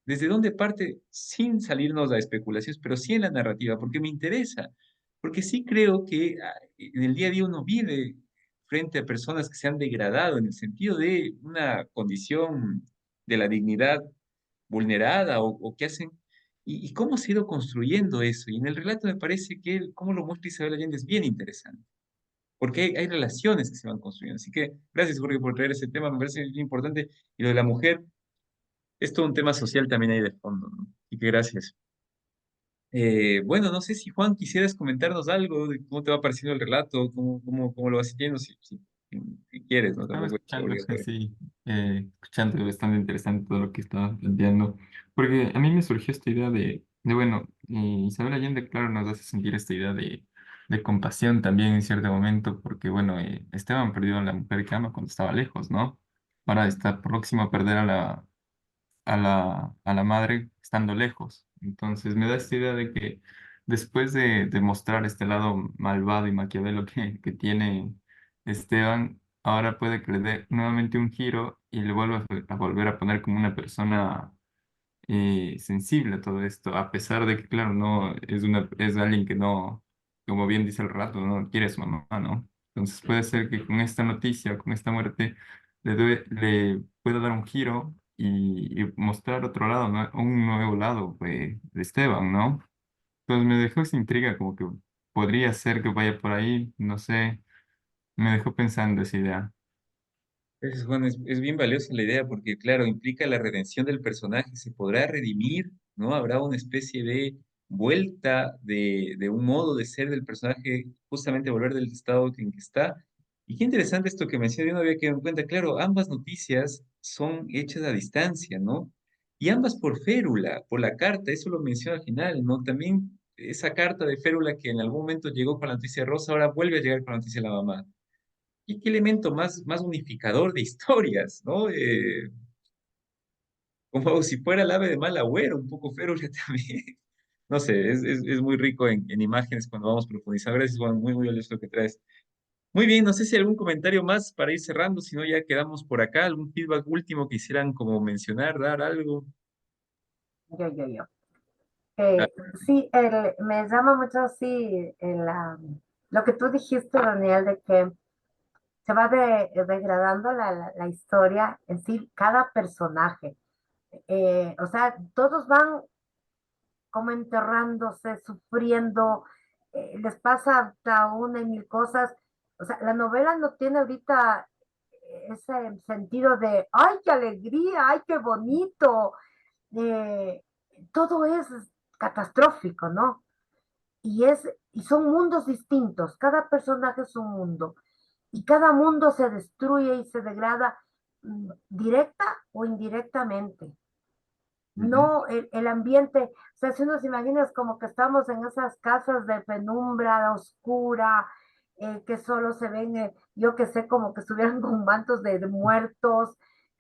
¿Desde dónde parte? Sin salirnos a especulaciones, pero sí en la narrativa, porque me interesa, porque sí creo que en el día a día uno vive frente a personas que se han degradado en el sentido de una condición de la dignidad vulnerada o que hacen, y cómo se ha ido construyendo eso. Y en el relato me parece que cómo lo muestra Isabel Allende es bien interesante, porque hay relaciones que se van construyendo. Así que gracias, Jorge, por traer ese tema, me parece bien importante. Y lo de la mujer es todo un tema social también ahí de fondo, ¿no? Y que gracias. Bueno, no sé si Juan quisieras comentarnos algo de cómo te va pareciendo el relato, cómo lo vas sintiendo, si quieres, ¿no? Estaba Tampoco es escuchando, sí, obligatorio. sí, escuchando bastante interesante todo lo que estaba planteando, porque a mí me surgió esta idea bueno, Isabel Allende, claro, nos hace sentir esta idea de compasión también en cierto momento, porque bueno, Esteban perdió a la mujer que ama cuando estaba lejos, ¿no? Ahora está próximo a perder a la madre estando lejos. Entonces me da esta idea de que después de mostrar este lado malvado y maquiavelo que tiene Esteban, ahora puede que le dé nuevamente un giro y le vuelva a volver a poner como una persona sensible a todo esto, a pesar de que, claro, no es alguien que no, como bien dice el rato, no quiere a su mamá, ¿no? Entonces puede ser que con esta noticia, con esta muerte, le pueda dar un giro y mostrar otro lado, ¿no? Un nuevo lado de Esteban, ¿no? Entonces me dejó esa intriga, como que podría ser que vaya por ahí, no sé, me dejó pensando esa idea. Gracias, Juan, es bien valiosa la idea porque, claro, implica la redención del personaje, se podrá redimir, ¿no? Habrá una especie de vuelta de un modo de ser del personaje, justamente volver del estado en que está. Y qué interesante esto que mencioné, yo no había quedado en cuenta, claro, ambas noticias son hechas a distancia, ¿no? Y ambas por férula, por la carta, eso lo menciona al final, ¿no? También esa carta de férula que en algún momento llegó con la noticia de Rosa, ahora vuelve a llegar con la noticia de la mamá. Y qué elemento más unificador de historias, ¿no? Como si fuera el ave de mal agüero, un poco férula también. No sé, es muy rico en imágenes cuando vamos profundizando. Gracias, Juan, muy valioso lo que traes. Muy bien, no sé si hay algún comentario más para ir cerrando, si no ya quedamos por acá, algún feedback último que quisieran como mencionar, dar algo. Yo. Ah, Sí, me llama mucho, sí, lo que tú dijiste, Daniel, de que se va degradando la historia en sí, cada personaje. O sea, todos van como enterrándose, sufriendo, les pasa hasta una y mil cosas. O sea, la novela no tiene ahorita ese sentido de, ay, qué alegría, ay, qué bonito. Eh, Todo es catastrófico, ¿no? Y son mundos distintos, cada personaje es un mundo, y cada mundo se destruye y se degrada directa o indirectamente. ujú. No, el ambiente, o sea, si uno se imagina es como que estamos en esas casas de penumbra, oscura, que solo se ven, yo que sé, como que estuvieran con mantos de muertos,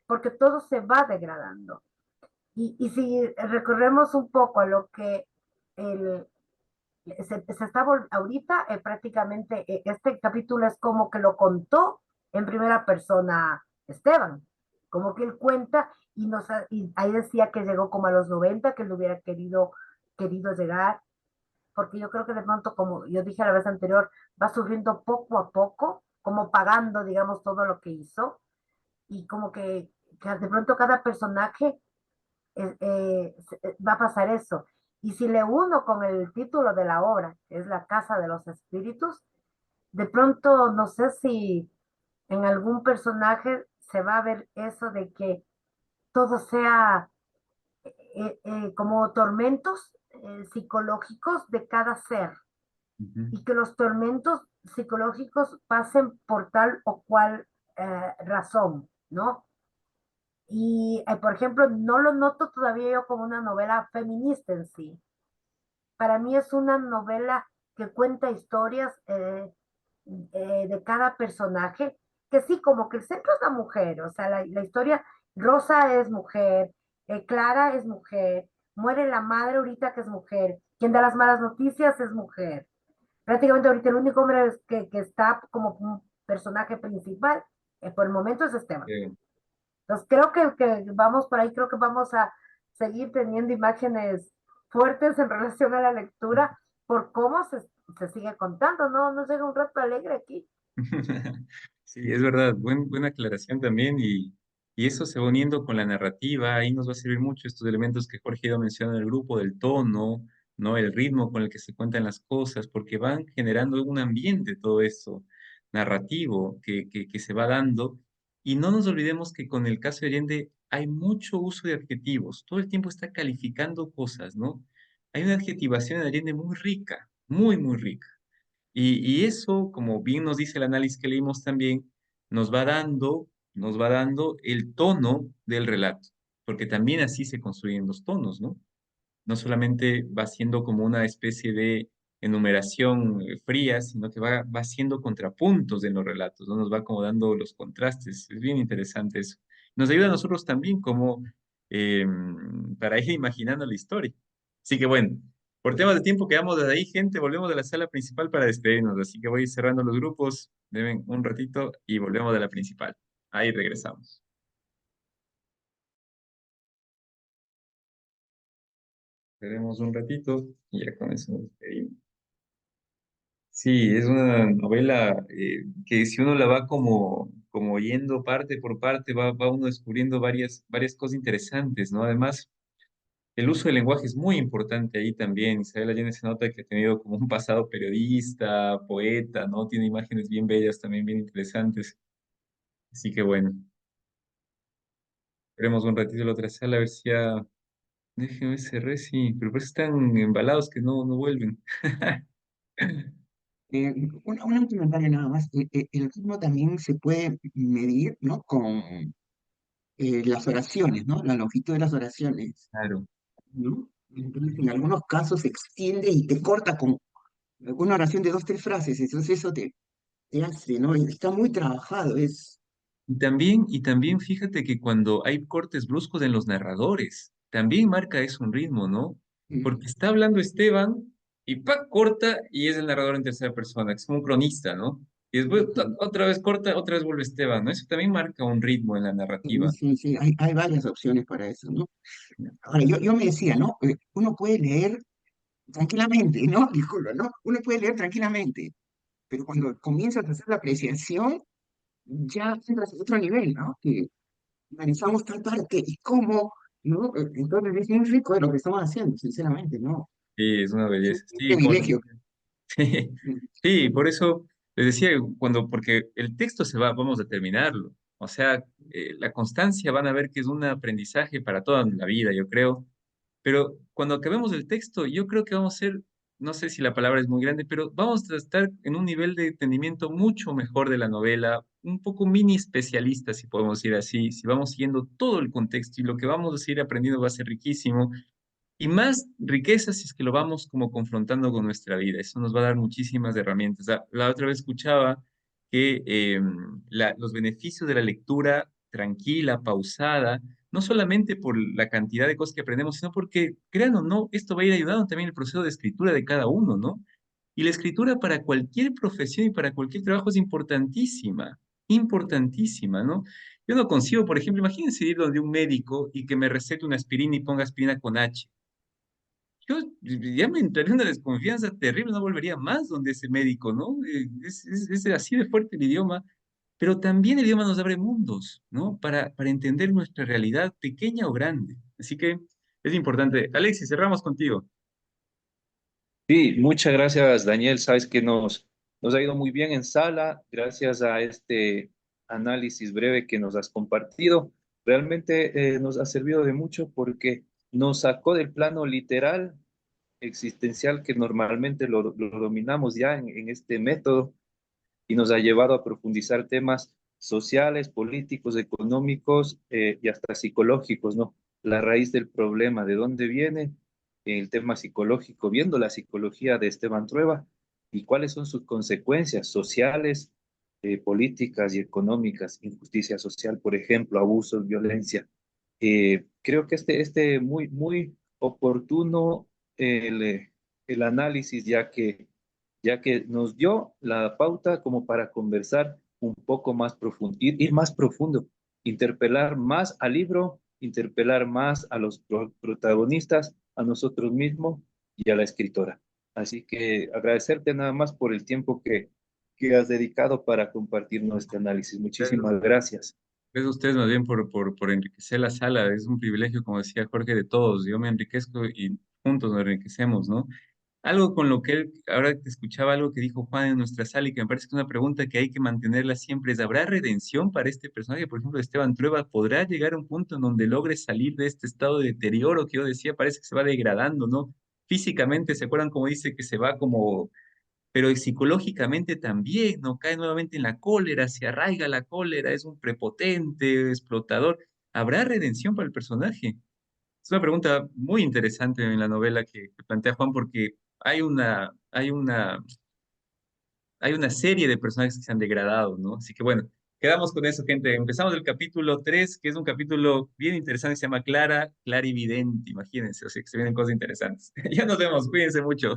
porque todo se va degradando. Y si recorremos un poco a lo que el, se está ahorita, prácticamente este capítulo es como que lo contó en primera persona Esteban, como que él cuenta y ahí decía que llegó como a los 90 que lo hubiera querido llegar, porque yo creo que de pronto, como yo dije la vez anterior, va sufriendo poco a poco, como pagando, digamos, todo lo que hizo, y como que de pronto cada personaje va a pasar eso. Y si le uno con el título de la obra, que es La Casa de los Espíritus, de pronto no sé si en algún personaje se va a ver eso de que todo sea como tormentos psicológicos de cada ser Ujú. y que los tormentos psicológicos pasen por tal o cual razón, ¿no? Y, por ejemplo, no lo noto todavía yo como una novela feminista en sí. Para mí es una novela que cuenta historias de cada personaje, que sí, como que el centro es la mujer, o sea, la historia, Rosa es mujer, Clara es mujer, muere la madre ahorita que es mujer, quien da las malas noticias es mujer. Prácticamente ahorita el único hombre que está como un personaje principal, por el momento es Esteban. Eh, Entonces creo que vamos por ahí, creo que vamos a seguir teniendo imágenes fuertes en relación a la lectura por cómo se sigue contando, ¿no? Nos llega un rato alegre aquí. Sí, es verdad, buena aclaración también y eso se va uniendo con la narrativa, ahí nos va a servir mucho estos elementos que Jorge iba mencionando del grupo, del tono, ¿no? El ritmo con el que se cuentan las cosas, porque van generando un ambiente todo eso narrativo que se va dando y no nos olvidemos que con el caso de Allende hay mucho uso de adjetivos, todo el tiempo está calificando cosas, ¿no? Hay una adjetivación de Allende muy rica, muy rica. Y eso, como bien nos dice el análisis que leímos también, nos va dando el tono del relato, porque también así se construyen los tonos, ¿no? No solamente va siendo como una especie de enumeración fría, sino que va haciendo contrapuntos en los relatos, ¿no? Nos va como dando los contrastes. Es bien interesante eso. Nos ayuda a nosotros también como eh, para ir imaginando la historia. Así que bueno, por temas de tiempo quedamos desde ahí, gente. Volvemos de la sala principal para despedirnos. Así que voy a ir cerrando los grupos. Deben un ratito y volvemos de la principal. Ahí regresamos. Esperemos un ratito y ya con eso nos despedimos. Sí, es una novela que si uno la va como yendo parte por parte, va uno descubriendo varias cosas interesantes, ¿no? Además, el uso del lenguaje es muy importante ahí también. Isabel Allende se nota que ha tenido como un pasado periodista, poeta, ¿no? Tiene imágenes bien bellas, también bien interesantes. Así que bueno, esperemos un ratito la otra sala a ver si ya... Déjenme cerrar, sí, pero pues están embalados que no vuelven. Un comentario nada más. El ritmo también se puede medir, ¿no? las oraciones, ¿no? La longitud de las oraciones, Claro. ¿no? Entonces, en algunos casos se extiende y te corta con una oración de dos, tres frases, entonces eso te hace, ¿no? Está muy trabajado, es... Y también fíjate que cuando hay cortes bruscos en los narradores, también marca eso un ritmo, ¿no? mm, Porque está hablando Esteban y ¡pac! Corta y es el narrador en tercera persona, que es como un cronista, ¿no? Y después ujú. otra vez corta, otra vez vuelve Esteban, ¿no? Eso también marca un ritmo en la Sí, narrativa. sí, sí, hay varias opciones para eso, ¿no? Ahora, yo me decía, ¿no? Uno puede leer tranquilamente, ¿no? Disculpa, ¿no? Uno puede leer tranquilamente, pero cuando comienzas a hacer la apreciación, ya entras a otro nivel, ¿no? Que analizamos tal parte y cómo, ¿no? Entonces es muy rico de lo que estamos haciendo, sinceramente, ¿no? Sí, es una Es belleza. un Sí, como te privilegio. decía. Sí, por eso les decía, porque el texto se va, vamos a terminarlo. O sea, la constancia van a ver que es un aprendizaje para toda la vida, yo creo. Pero cuando acabemos el texto, yo creo que vamos a ser, no sé si la palabra es muy grande, pero vamos a estar en un nivel de entendimiento mucho mejor de la novela, un poco mini especialista, si podemos decir así, si vamos siguiendo todo el contexto y lo que vamos a seguir aprendiendo va a ser riquísimo. Y más riqueza si es que lo vamos como confrontando con nuestra vida. Eso nos va a dar muchísimas herramientas. La otra vez escuchaba que los beneficios de la lectura tranquila, pausada, no solamente por la cantidad de cosas que aprendemos, sino porque, crean o no, esto va a ir ayudando también el proceso de escritura de cada uno, ¿no? Y la escritura para cualquier profesión y para cualquier trabajo es importantísima, importantísima, ¿no? Yo no consigo, por ejemplo, imagínense ir donde un médico y que me recete una aspirina y ponga aspirina con H. Yo ya me entraría una desconfianza terrible, no volvería más donde ese médico, ¿no? Es así de fuerte el idioma, pero también el idioma nos abre mundos, ¿no? Para entender nuestra realidad, pequeña o grande. Así que es importante. Alexis, cerramos contigo. Sí, muchas gracias, Daniel. Sabes que nos ha ido muy bien en sala, gracias a este análisis breve que nos has compartido. Realmente nos ha servido de mucho porque nos sacó del plano literal, existencial, que normalmente lo dominamos ya en este método y nos ha llevado a profundizar temas sociales, políticos, económicos y hasta psicológicos, ¿no? La raíz del problema, de dónde viene el tema psicológico, viendo la psicología de Esteban Trueba y cuáles son sus consecuencias sociales, políticas y económicas, injusticia social, por ejemplo, abusos, violencia. Creo que este muy oportuno el análisis, ya que nos dio la pauta como para conversar un poco más profundo, ir más profundo, interpelar más al libro, interpelar más a los protagonistas, a nosotros mismos y a la escritora. Así que agradecerte nada más por el tiempo que has dedicado para compartir nuestro análisis. Gracias Muchísimas gracias. gracias a ustedes más bien por enriquecer la sala. Es un privilegio, como decía Jorge, de todos. Yo me enriquezco y juntos nos enriquecemos, ¿no? Algo con lo que él, ahora te escuchaba algo que dijo Juan en nuestra sala y que me parece que es una pregunta que hay que mantenerla siempre es, ¿habrá redención para este personaje? Por ejemplo, Esteban Trueba, ¿podrá llegar a un punto en donde logre salir de este estado de deterioro que yo decía? Parece que se va degradando, ¿no? Físicamente, ¿se acuerdan cómo dice que se va como, pero psicológicamente también, ¿no? Cae nuevamente en la cólera, se arraiga la cólera, es un prepotente, explotador. ¿Habrá redención para el personaje? Es una pregunta muy interesante en la novela que plantea Juan porque hay una serie de personajes que se han degradado, ¿no? Así que bueno, quedamos con eso, gente. Empezamos el capítulo 3 que es un capítulo bien interesante, se llama Clara, Clarividente, imagínense, o sea que se vienen cosas interesantes. Ya nos vemos, cuídense mucho.